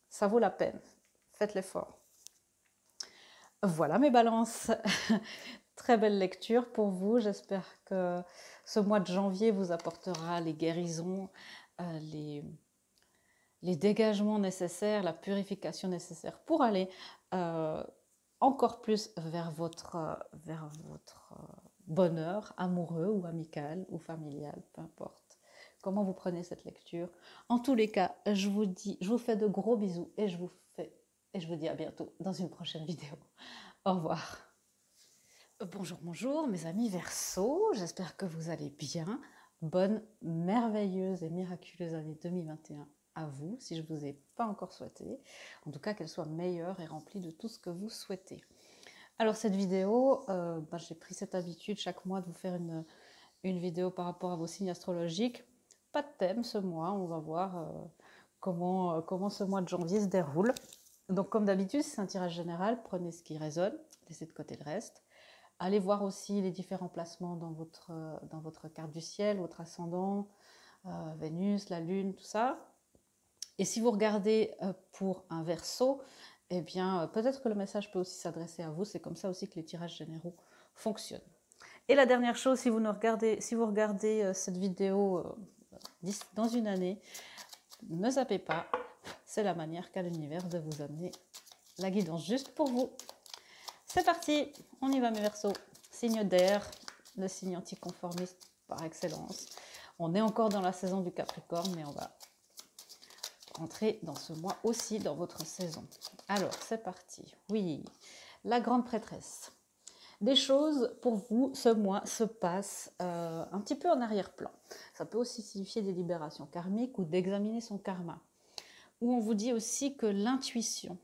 ça vaut la peine. Faites l'effort. Voilà mes balances. Très belle lecture pour vous. J'espère que ce mois de janvier vous apportera les guérisons, les dégagements nécessaires, la purification nécessaire pour aller encore plus vers votre bonheur amoureux ou amical ou familial, peu importe comment vous prenez cette lecture. En tous les cas, je vous fais de gros bisous et je vous dis à bientôt dans une prochaine vidéo. Au revoir. Bonjour mes amis Verseau, j'espère que vous allez bien. Bonne, merveilleuse et miraculeuse année 2021 à vous, si je ne vous ai pas encore souhaité. En tout cas, qu'elle soit meilleure et remplie de tout ce que vous souhaitez. Alors cette vidéo, j'ai pris cette habitude chaque mois de vous faire une vidéo par rapport à vos signes astrologiques. Pas de thème ce mois, on va voir comment ce mois de janvier se déroule. Donc comme d'habitude, c'est un tirage général, prenez ce qui résonne, laissez de côté le reste. Allez voir aussi les différents placements dans votre carte du ciel, votre ascendant, Vénus, la Lune, tout ça. Et si vous regardez pour un Verseau, eh bien, peut-être que le message peut aussi s'adresser à vous. C'est comme ça aussi que les tirages généraux fonctionnent. Et la dernière chose, si vous regardez cette vidéo dans une année, ne zappez pas. C'est la manière qu'a l'univers de vous amener la guidance juste pour vous. C'est parti, on y va mes Verseaux. Signe d'air, le signe anticonformiste par excellence. On est encore dans la saison du Capricorne, mais on va rentrer dans ce mois aussi, dans votre saison. Alors, c'est parti. Oui, la grande prêtresse. Des choses pour vous, ce mois, se passent un petit peu en arrière-plan. Ça peut aussi signifier des libérations karmiques ou d'examiner son karma. Où on vous dit aussi que l'intuition,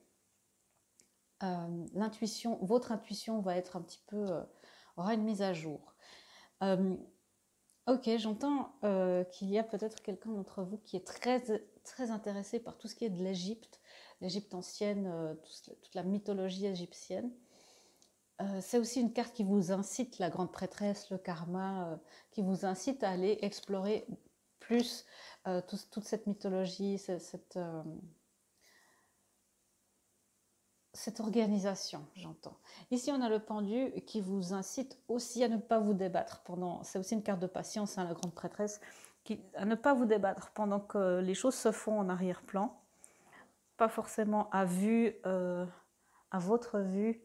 votre intuition va être un petit peu, aura une mise à jour. Ok, j'entends qu'il y a peut-être quelqu'un d'entre vous qui est très intéressé par tout ce qui est de l'Égypte ancienne, toute la mythologie égyptienne. C'est aussi une carte qui vous incite, la grande prêtresse, le karma, qui vous incite à aller explorer plus toute cette mythologie, cette organisation, j'entends. Ici, on a le pendu qui vous incite aussi à ne pas vous débattre c'est aussi une carte de patience, hein, la grande prêtresse, à ne pas vous débattre pendant que les choses se font en arrière-plan, pas forcément à votre vue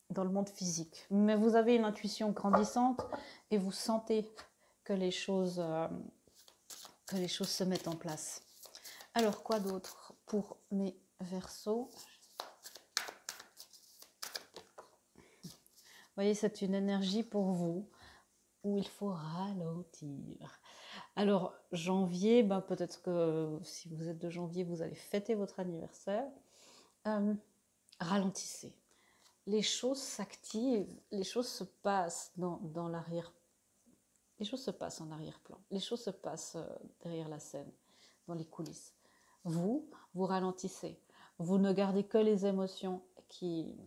dans le monde physique. Mais vous avez une intuition grandissante et vous sentez que les choses se mettent en place. Alors, quoi d'autre pour mes Verseaux ? Vous voyez, c'est une énergie pour vous où il faut ralentir. Alors, janvier, peut-être que si vous êtes de janvier, vous allez fêter votre anniversaire. Ralentissez. Les choses s'activent, les choses se passent dans l'arrière. Les choses se passent en arrière-plan. Les choses se passent derrière la scène, dans les coulisses. Vous ralentissez. Vous ne gardez que les émotions qui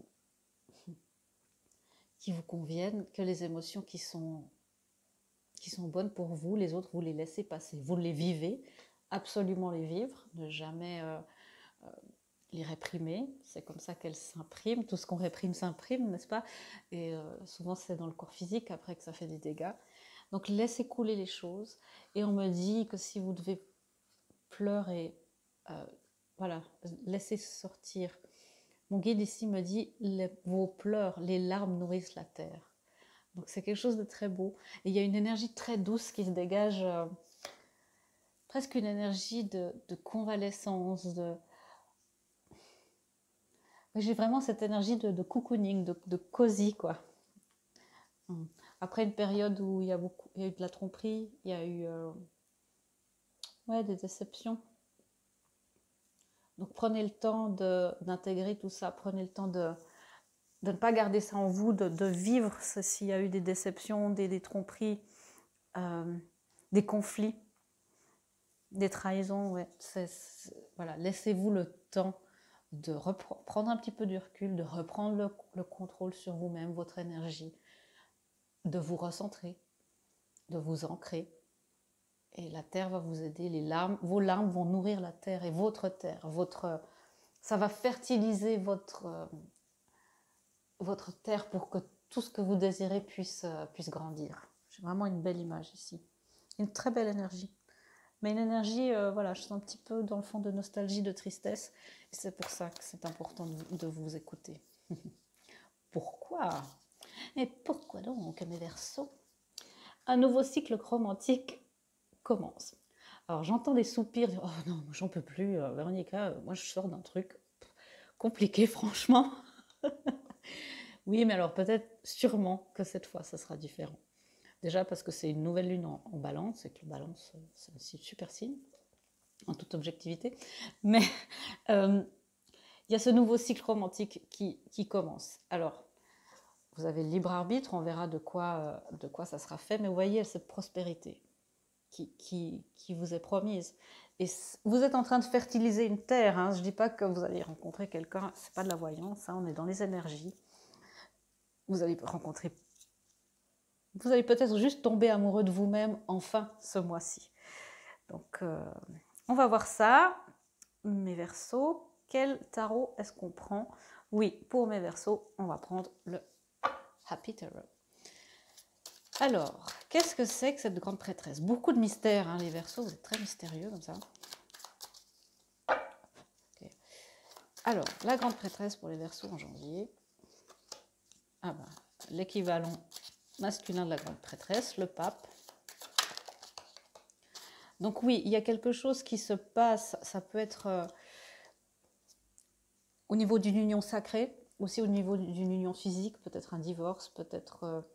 vous conviennent, que les émotions qui sont bonnes pour vous. Les autres, vous les laissez passer. Vous les vivez, absolument les vivre, ne jamais les réprimer. C'est comme ça qu'elles s'impriment. Tout ce qu'on réprime s'imprime, n'est-ce pas? Et souvent, c'est dans le corps physique après que ça fait des dégâts. Donc, laissez couler les choses. Et on me dit que si vous devez pleurer, voilà, laissez sortir. Mon guide ici me dit, vos pleurs, les larmes nourrissent la terre. Donc c'est quelque chose de très beau. Et il y a une énergie très douce qui se dégage, presque une énergie de convalescence, J'ai vraiment cette énergie de cocooning, de cosy, quoi. Après une période où il y a eu de la tromperie, il y a eu ouais, des déceptions. Donc prenez le temps d'intégrer tout ça, prenez le temps de ne pas garder ça en vous, de vivre s'il y a eu des déceptions, des tromperies, euh, des conflits, des trahisons. Ouais. Voilà, laissez-vous le temps de prendre un petit peu du recul, de reprendre le contrôle sur vous-même, votre énergie, de vous recentrer, de vous ancrer. Et la terre va vous aider, vos larmes vont nourrir la terre et votre terre, ça va fertiliser votre terre pour que tout ce que vous désirez puisse grandir. J'ai vraiment une belle image ici. Une très belle énergie. Mais une énergie, voilà, je sens un petit peu dans le fond de nostalgie, de tristesse. Et c'est pour ça que c'est important de vous écouter. Pourquoi? Et pourquoi donc, mes Verseaux? Un nouveau cycle romantique commence. Alors j'entends des soupirs, oh non, j'en peux plus, Véronica, moi je sors d'un truc compliqué, franchement. Oui, mais alors peut-être, sûrement que cette fois, ça sera différent. Déjà parce que c'est une nouvelle lune en balance, et que le balance, c'est un super signe, en toute objectivité. Mais il y a ce nouveau cycle romantique qui commence. Alors, vous avez le libre arbitre, on verra de quoi ça sera fait, mais vous voyez cette prospérité qui vous est promise. Et vous êtes en train de fertiliser une terre. Hein. Je ne dis pas que vous allez rencontrer quelqu'un, c'est pas de la voyance, hein, on est dans les énergies. Vous allez peut-être juste tomber amoureux de vous-même enfin ce mois-ci. Donc, on va voir ça. Mes Verseaux, quel tarot est-ce qu'on prend? Oui, pour mes Verseaux, on va prendre le Happy Tarot. Alors, qu'est-ce que c'est que cette grande prêtresse? Beaucoup de mystères, hein, les Verseaux, vous êtes très mystérieux comme ça. Okay. Alors, la grande prêtresse pour les Verseaux en janvier. Ah ben, l'équivalent masculin de la grande prêtresse, le pape. Donc oui, il y a quelque chose qui se passe, ça peut être au niveau d'une union sacrée, aussi au niveau d'une union physique, peut-être un divorce, peut-être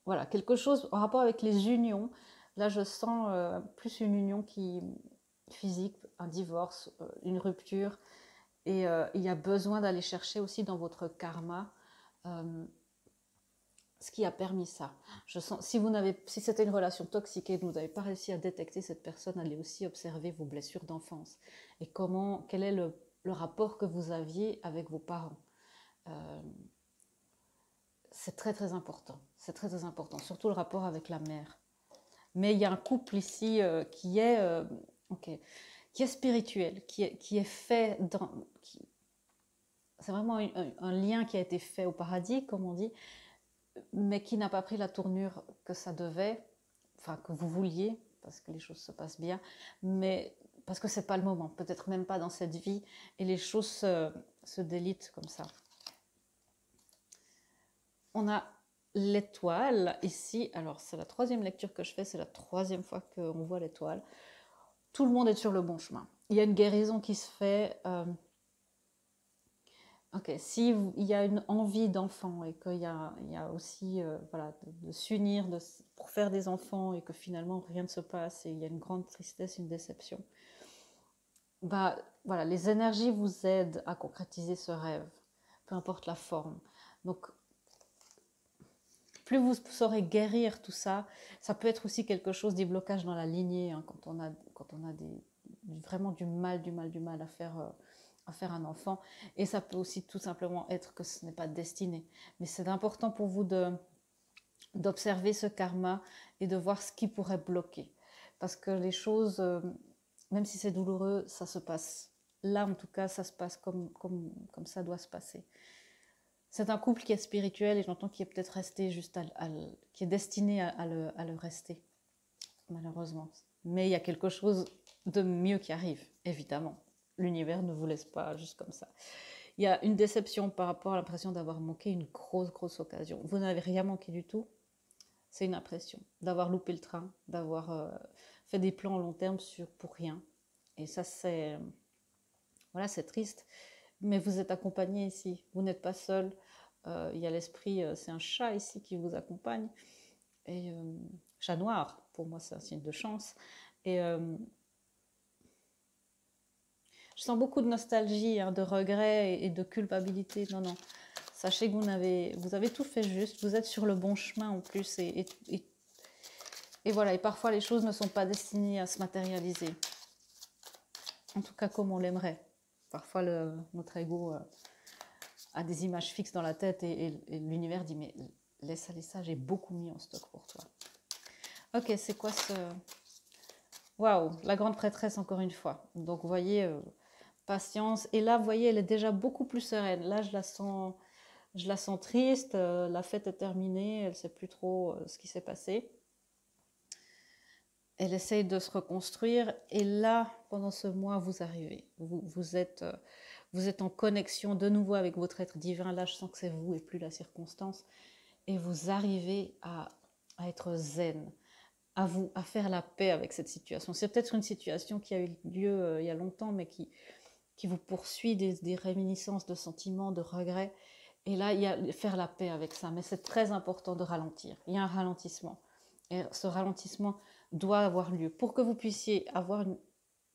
voilà, quelque chose en rapport avec les unions. Là, je sens plus une union physique, un divorce, une rupture. Et il y a besoin d'aller chercher aussi dans votre karma ce qui a permis ça. Je sens, si c'était une relation toxique et que vous n'avez pas réussi à détecter cette personne, allez aussi observer vos blessures d'enfance et quel est le rapport que vous aviez avec vos parents. C'est très très important. C'est très très important, surtout le rapport avec la mère. Mais il y a un couple ici okay, qui est spirituel, qui est fait c'est vraiment un lien qui a été fait au paradis, comme on dit, mais qui n'a pas pris la tournure que ça devait, enfin que vous vouliez, parce que les choses se passent bien, mais parce que c'est pas le moment, peut-être même pas dans cette vie, et les choses se délitent comme ça. On a l'étoile ici, alors c'est la troisième lecture que je fais, c'est la troisième fois qu'on voit l'étoile. Tout le monde est sur le bon chemin. Il y a une guérison qui se fait. Ok, s'il y a une envie d'enfant et qu'il y a aussi voilà, de s'unir pour faire des enfants et que finalement rien ne se passe et il y a une grande tristesse, une déception, bah voilà, les énergies vous aident à concrétiser ce rêve, peu importe la forme. Donc plus vous saurez guérir tout ça, ça peut être aussi quelque chose, des blocages dans la lignée, hein, quand on a vraiment du mal à faire un enfant. Et ça peut aussi tout simplement être que ce n'est pas destiné. Mais c'est important pour vous d'observer ce karma et de voir ce qui pourrait bloquer. Parce que les choses, même si c'est douloureux, ça se passe. Là, en tout cas, ça se passe comme ça doit se passer. C'est un couple qui est spirituel et j'entends qu'il est peut-être resté juste qui est destiné à le rester, malheureusement. Mais il y a quelque chose de mieux qui arrive, évidemment. L'univers ne vous laisse pas juste comme ça. Il y a une déception par rapport à l'impression d'avoir manqué une grosse occasion. Vous n'avez rien manqué du tout. C'est une impression d'avoir loupé le train, d'avoir fait des plans à long terme pour rien. Et ça, voilà, c'est triste. mais vous êtes accompagné ici, vous n'êtes pas seul. Il y a l'esprit, c'est un chat ici qui vous accompagne, et chat noir, pour moi c'est un signe de chance. Et je sens beaucoup de nostalgie, hein, de regret et de culpabilité. Non, non, sachez que vous avez tout fait juste, vous êtes sur le bon chemin en plus, et voilà, et parfois les choses ne sont pas destinées à se matérialiser, en tout cas comme on l'aimerait. Parfois notre ego a des images fixes dans la tête, et l'univers dit mais laisse aller ça, j'ai beaucoup mis en stock pour toi. Ok, c'est quoi ce... Waouh, la grande prêtresse encore une fois. Donc vous voyez, patience. Et là, vous voyez, elle est déjà beaucoup plus sereine. Là, je la sens triste. La fête est terminée. Elle ne sait plus trop ce qui s'est passé. Elle essaye de se reconstruire. Et là, pendant ce mois, vous arrivez. Vous êtes en connexion de nouveau avec votre être divin. Là, je sens que c'est vous et plus la circonstance. Et vous arrivez à être zen, à faire la paix avec cette situation. C'est peut-être une situation qui a eu lieu il y a longtemps, mais qui vous poursuit, des réminiscences de sentiments, de regrets. Et là, il y a faire la paix avec ça. Mais c'est très important de ralentir. Il y a un ralentissement. Et ce ralentissement doit avoir lieu pour que vous puissiez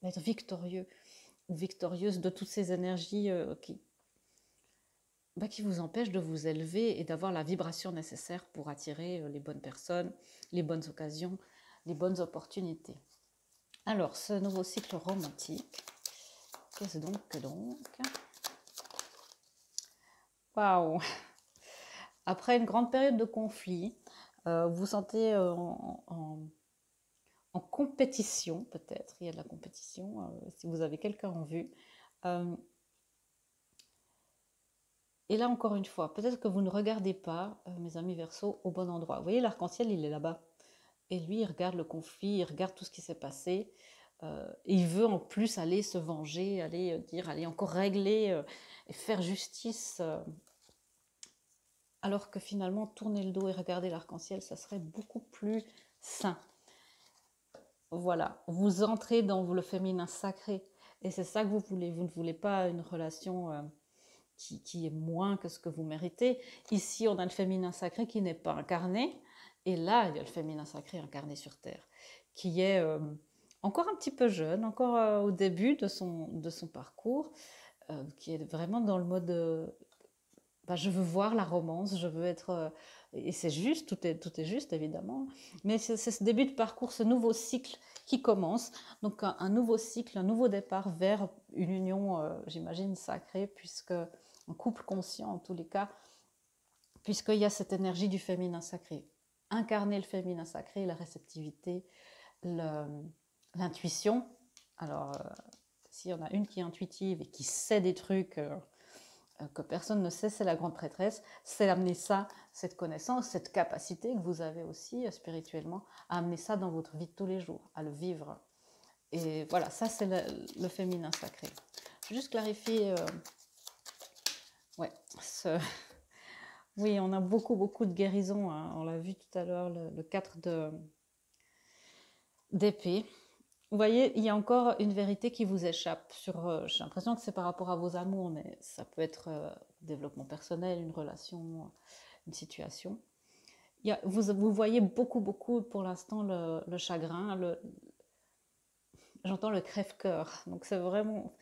être victorieux ou victorieuse de toutes ces énergies qui vous empêchent de vous élever et d'avoir la vibration nécessaire pour attirer les bonnes personnes, les bonnes occasions, les bonnes opportunités. Alors, ce nouveau cycle romantique, qu'est-ce donc que donc? Waouh! Après une grande période de conflit, vous vous sentez en compétition, peut-être, il y a de la compétition, si vous avez quelqu'un en vue. Et là, encore une fois, peut-être que vous ne regardez pas, mes amis Verseaux, au bon endroit. Vous voyez, l'arc-en-ciel, il est là-bas. Et lui, il regarde le conflit, il regarde tout ce qui s'est passé. Et il veut en plus aller se venger, aller dire, aller encore régler et faire justice. Alors que finalement, tourner le dos et regarder l'arc-en-ciel, ça serait beaucoup plus sain. Voilà, vous entrez dans le féminin sacré. Et c'est ça que vous voulez. Vous ne voulez pas une relation qui est moins que ce que vous méritez. Ici, on a le féminin sacré qui n'est pas incarné. Et là, il y a le féminin sacré incarné sur Terre, qui est encore un petit peu jeune, encore au début de son parcours, qui est vraiment dans le mode je veux voir la romance, je veux être... et c'est juste, tout est juste évidemment, mais c'est ce début de parcours, ce nouveau cycle qui commence, donc un nouveau cycle, un nouveau départ vers une union, j'imagine, sacrée, puisque un couple conscient en tous les cas, puisqu'il y a cette énergie du féminin sacré. Incarner le féminin sacré, la réceptivité, l'intuition. Alors, s'il y en a une qui est intuitive et qui sait des trucs que personne ne sait, c'est la grande prêtresse. C'est amener ça, cette connaissance, cette capacité que vous avez aussi spirituellement, à amener ça dans votre vie de tous les jours, à le vivre. Et voilà, ça c'est le féminin sacré. Je vais juste clarifier... Oui, on a beaucoup de guérisons, hein. On l'a vu tout à l'heure, le 4 d'épée. Vous voyez, il y a encore une vérité qui vous échappe. J'ai l'impression que c'est par rapport à vos amours, mais ça peut être développement personnel, une relation, une situation. Vous voyez beaucoup pour l'instant le chagrin, j'entends le crève-cœur. Donc c'est vraiment...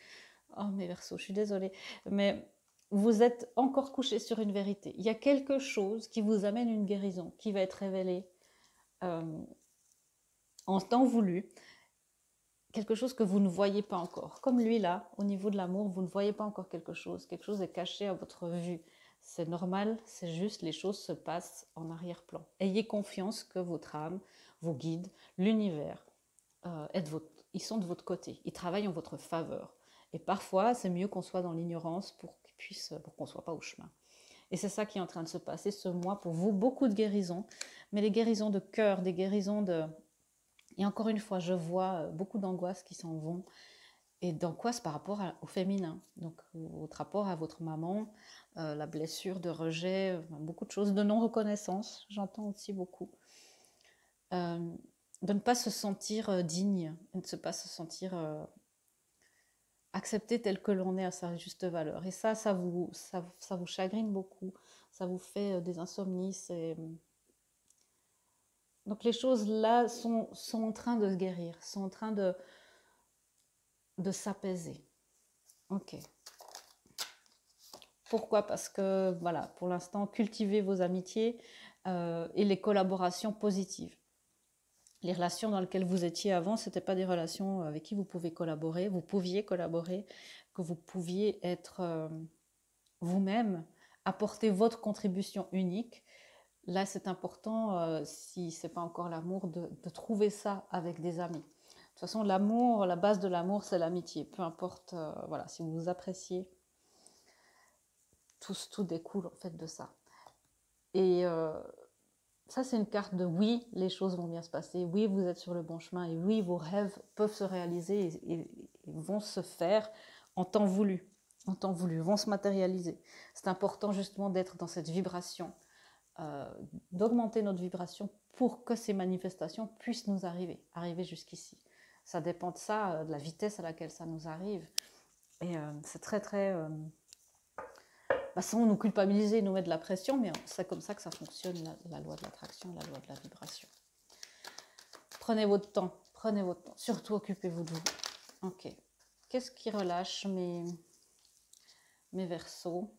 Oh mes Verseaux, je suis désolée. Mais vous êtes encore couché sur une vérité. Il y a quelque chose qui vous amène une guérison, qui va être révélée en temps voulu. Quelque chose que vous ne voyez pas encore. Comme lui là, au niveau de l'amour, vous ne voyez pas encore quelque chose. Quelque chose est caché à votre vue. C'est normal, c'est juste, les choses se passent en arrière-plan. Ayez confiance que votre âme, vos guides, l'univers, ils sont de votre côté. Ils travaillent en votre faveur. Et parfois, c'est mieux qu'on soit dans l'ignorance pour qu'on ne soit pas au chemin. Et c'est ça qui est en train de se passer ce mois pour vous. Beaucoup de guérisons, mais les guérisons de cœur, des guérisons de... Et encore une fois, je vois beaucoup d'angoisses qui s'en vont, et d'angoisse par rapport au féminin, donc votre rapport à votre maman, la blessure de rejet, beaucoup de choses, de non-reconnaissance, j'entends aussi beaucoup. De ne pas se sentir digne, de ne pas se sentir accepter tel que l'on est à sa juste valeur. Et ça vous chagrine beaucoup, ça vous fait des insomnies. Donc les choses là sont en train de se guérir, sont en train de s'apaiser. Ok. Pourquoi? Parce que, voilà, pour l'instant, cultivez vos amitiés et les collaborations positives. Les relations dans lesquelles vous étiez avant, ce n'étaient pas des relations avec qui vous pouviez collaborer, que vous pouviez être vous-même, apporter votre contribution unique. Là, c'est important, si ce n'est pas encore l'amour, de trouver ça avec des amis. De toute façon, l'amour, la base de l'amour, c'est l'amitié. Peu importe, voilà, si vous vous appréciez, tout découle en fait de ça. Et ça, c'est une carte de oui, les choses vont bien se passer, oui, vous êtes sur le bon chemin, et oui, vos rêves peuvent se réaliser et vont se faire en temps voulu, vont se matérialiser. C'est important justement d'être dans cette vibration, d'augmenter notre vibration pour que ces manifestations puissent nous arriver jusqu'ici. Ça dépend de ça, de la vitesse à laquelle ça nous arrive. Et c'est très, très... sans nous culpabiliser, nous mettre de la pression, mais c'est comme ça que ça fonctionne, la loi de l'attraction, la loi de la vibration. Prenez votre temps, surtout occupez-vous de vous. Ok, qu'est-ce qui relâche mes Verseaux?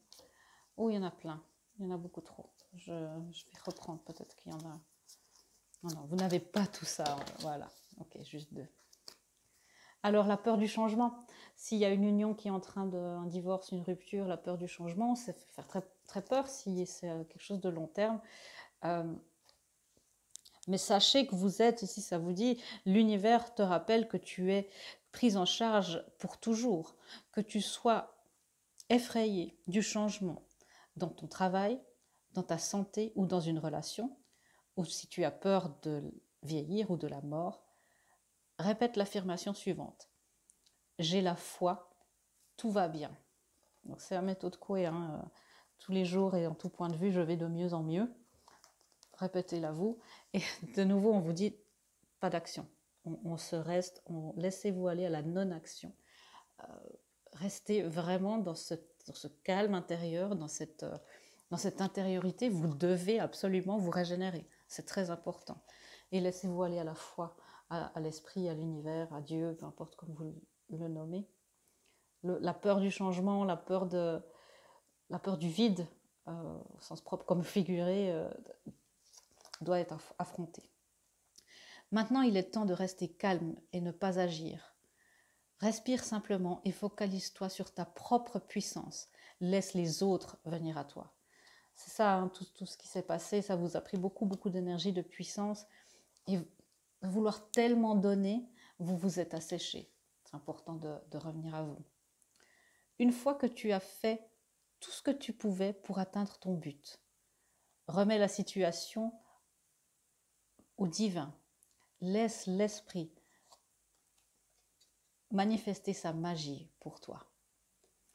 Oh, il y en a plein, il y en a beaucoup trop. Je vais reprendre, peut-être qu'il y en a... Non, vous n'avez pas tout ça, voilà. Ok, juste 2. Alors, la peur du changement. S'il y a une union qui est en train un divorce, une rupture, la peur du changement, ça fait faire très, très peur si c'est quelque chose de long terme. Mais sachez que vous êtes, ici ça vous dit, l'univers te rappelle que tu es prise en charge pour toujours, que tu sois effrayé du changement dans ton travail, dans ta santé ou dans une relation, ou si tu as peur de vieillir ou de la mort, répète l'affirmation suivante. J'ai la foi, tout va bien. Donc c'est la méthode Coué, hein, tous les jours et en tout point de vue, je vais de mieux en mieux. Répétez-la vous. Et de nouveau, on vous dit pas d'action. Laissez-vous aller à la non-action. Restez vraiment dans ce calme intérieur, dans cette intériorité. Vous devez absolument vous régénérer. C'est très important. Et laissez-vous aller à la foi, à l'esprit, à l'univers, à Dieu, peu importe comme vous le nommez. La peur du changement, la peur du vide, au sens propre comme figuré, doit être affrontée. Maintenant, il est temps de rester calme et ne pas agir. Respire simplement et focalise-toi sur ta propre puissance. Laisse les autres venir à toi. C'est ça, hein, tout ce qui s'est passé, ça vous a pris beaucoup, beaucoup d'énergie, de puissance. Et vouloir tellement donner, vous vous êtes asséché. C'est important de revenir à vous. Une fois que tu as fait tout ce que tu pouvais pour atteindre ton but, remets la situation au divin. Laisse l'esprit manifester sa magie pour toi.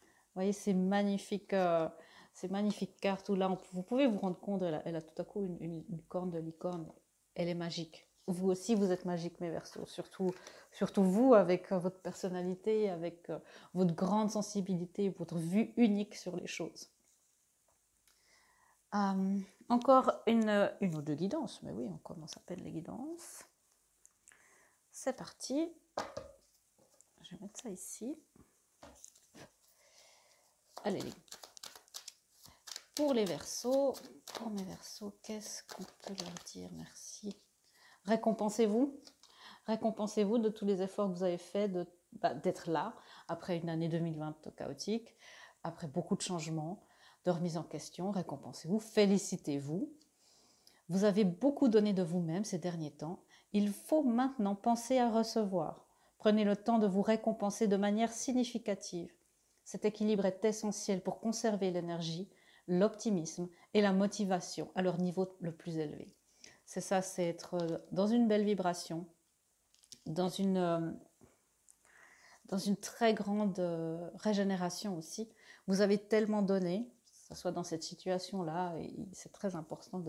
Vous voyez, c'est magnifique carte où là, vous pouvez vous rendre compte, elle a tout à coup une corne de licorne. Elle est magique. Vous aussi, vous êtes magique, mes Verseaux. Surtout vous, avec votre personnalité, avec votre grande sensibilité, votre vue unique sur les choses. Encore une ou deux guidances. Mais oui, on commence à peine les guidances. C'est parti. Je vais mettre ça ici. Allez, pour les Verseaux, pour mes Verseaux, qu'est-ce qu'on peut leur dire? Merci. Récompensez-vous de tous les efforts que vous avez faits d'être là après une année 2020 chaotique, après beaucoup de changements, de remise en question. Récompensez-vous, félicitez-vous. Vous avez beaucoup donné de vous-même ces derniers temps. Il faut maintenant penser à recevoir. Prenez le temps de vous récompenser de manière significative. Cet équilibre est essentiel pour conserver l'énergie, l'optimisme et la motivation à leur niveau le plus élevé. C'est ça, c'est être dans une belle vibration, dans une très grande régénération aussi. Vous avez tellement donné, que ce soit dans cette situation-là, et c'est très important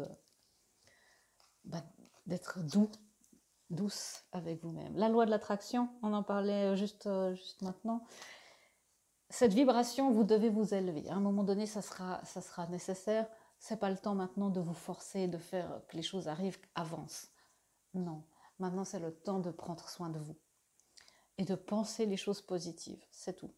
d'être douce avec vous-même. La loi de l'attraction, on en parlait juste maintenant. cette vibration, vous devez vous élever. À un moment donné, ça sera nécessaire. Ce n'est pas le temps maintenant de vous forcer, de faire que les choses arrivent, avancent. Non, maintenant c'est le temps de prendre soin de vous et de penser les choses positives, c'est tout.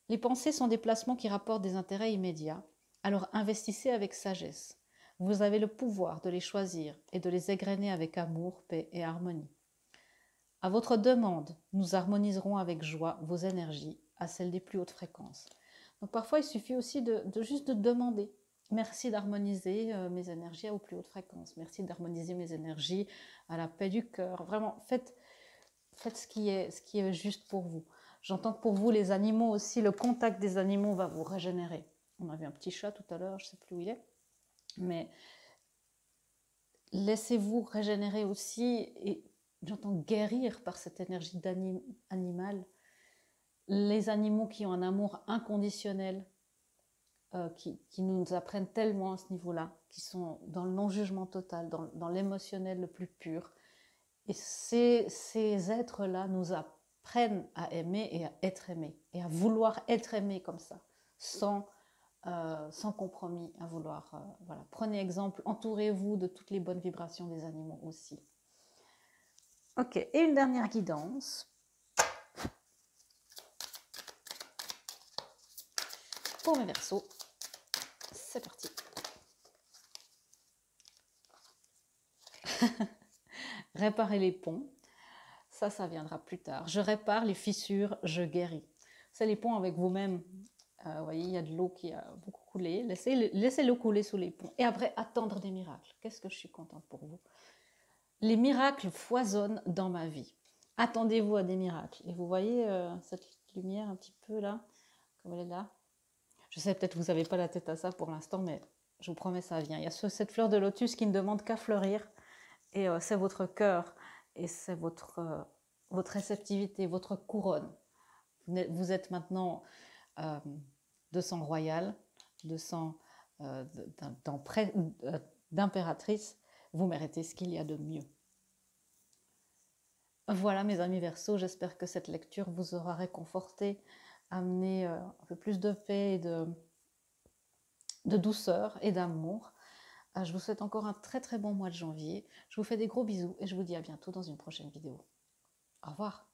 Les pensées sont des placements qui rapportent des intérêts immédiats, alors investissez avec sagesse. Vous avez le pouvoir de les choisir et de les égrener avec amour, paix et harmonie. À votre demande, nous harmoniserons avec joie vos énergies à celles des plus hautes fréquences. Donc parfois, il suffit aussi de juste de demander. Merci d'harmoniser mes énergies aux plus hautes fréquences. Merci d'harmoniser mes énergies à la paix du cœur. Vraiment, faites ce qui est juste pour vous. J'entends que pour vous, les animaux aussi, le contact des animaux va vous régénérer. On a vu un petit chat tout à l'heure, je ne sais plus où il est. Mais laissez-vous régénérer aussi, et j'entends guérir par cette énergie animale. Les animaux qui ont un amour inconditionnel, qui nous apprennent tellement à ce niveau-là, qui sont dans le non-jugement total, dans l'émotionnel le plus pur. Et ces êtres-là nous apprennent à aimer et à être aimés, et à vouloir être aimés comme ça, sans compromis, à vouloir. Voilà. Prenez exemple, entourez-vous de toutes les bonnes vibrations des animaux aussi. Ok, et une dernière guidance. Pour mes Verseaux, c'est parti. Réparer les ponts, ça viendra plus tard. Je répare les fissures, je guéris. C'est les ponts avec vous-même. Vous voyez, il y a de l'eau qui a beaucoup coulé. Laissez l'eau couler sous les ponts. Et après, attendre des miracles. Qu'est-ce que je suis contente pour vous. Les miracles foisonnent dans ma vie. Attendez-vous à des miracles. Et vous voyez cette lumière un petit peu là, comme elle est là. Je sais, peut-être vous n'avez pas la tête à ça pour l'instant, mais je vous promets, ça vient. Il y a cette fleur de lotus qui ne demande qu'à fleurir. Et c'est votre cœur. Et c'est votre réceptivité, votre couronne. Vous êtes maintenant de sang royal, de sang d'impératrice. Vous méritez ce qu'il y a de mieux. Voilà mes amis Verseaux, j'espère que cette lecture vous aura réconforté, amené un peu plus de paix, et de douceur et d'amour. Je vous souhaite encore un très très bon mois de janvier. Je vous fais des gros bisous et je vous dis à bientôt dans une prochaine vidéo. Au revoir.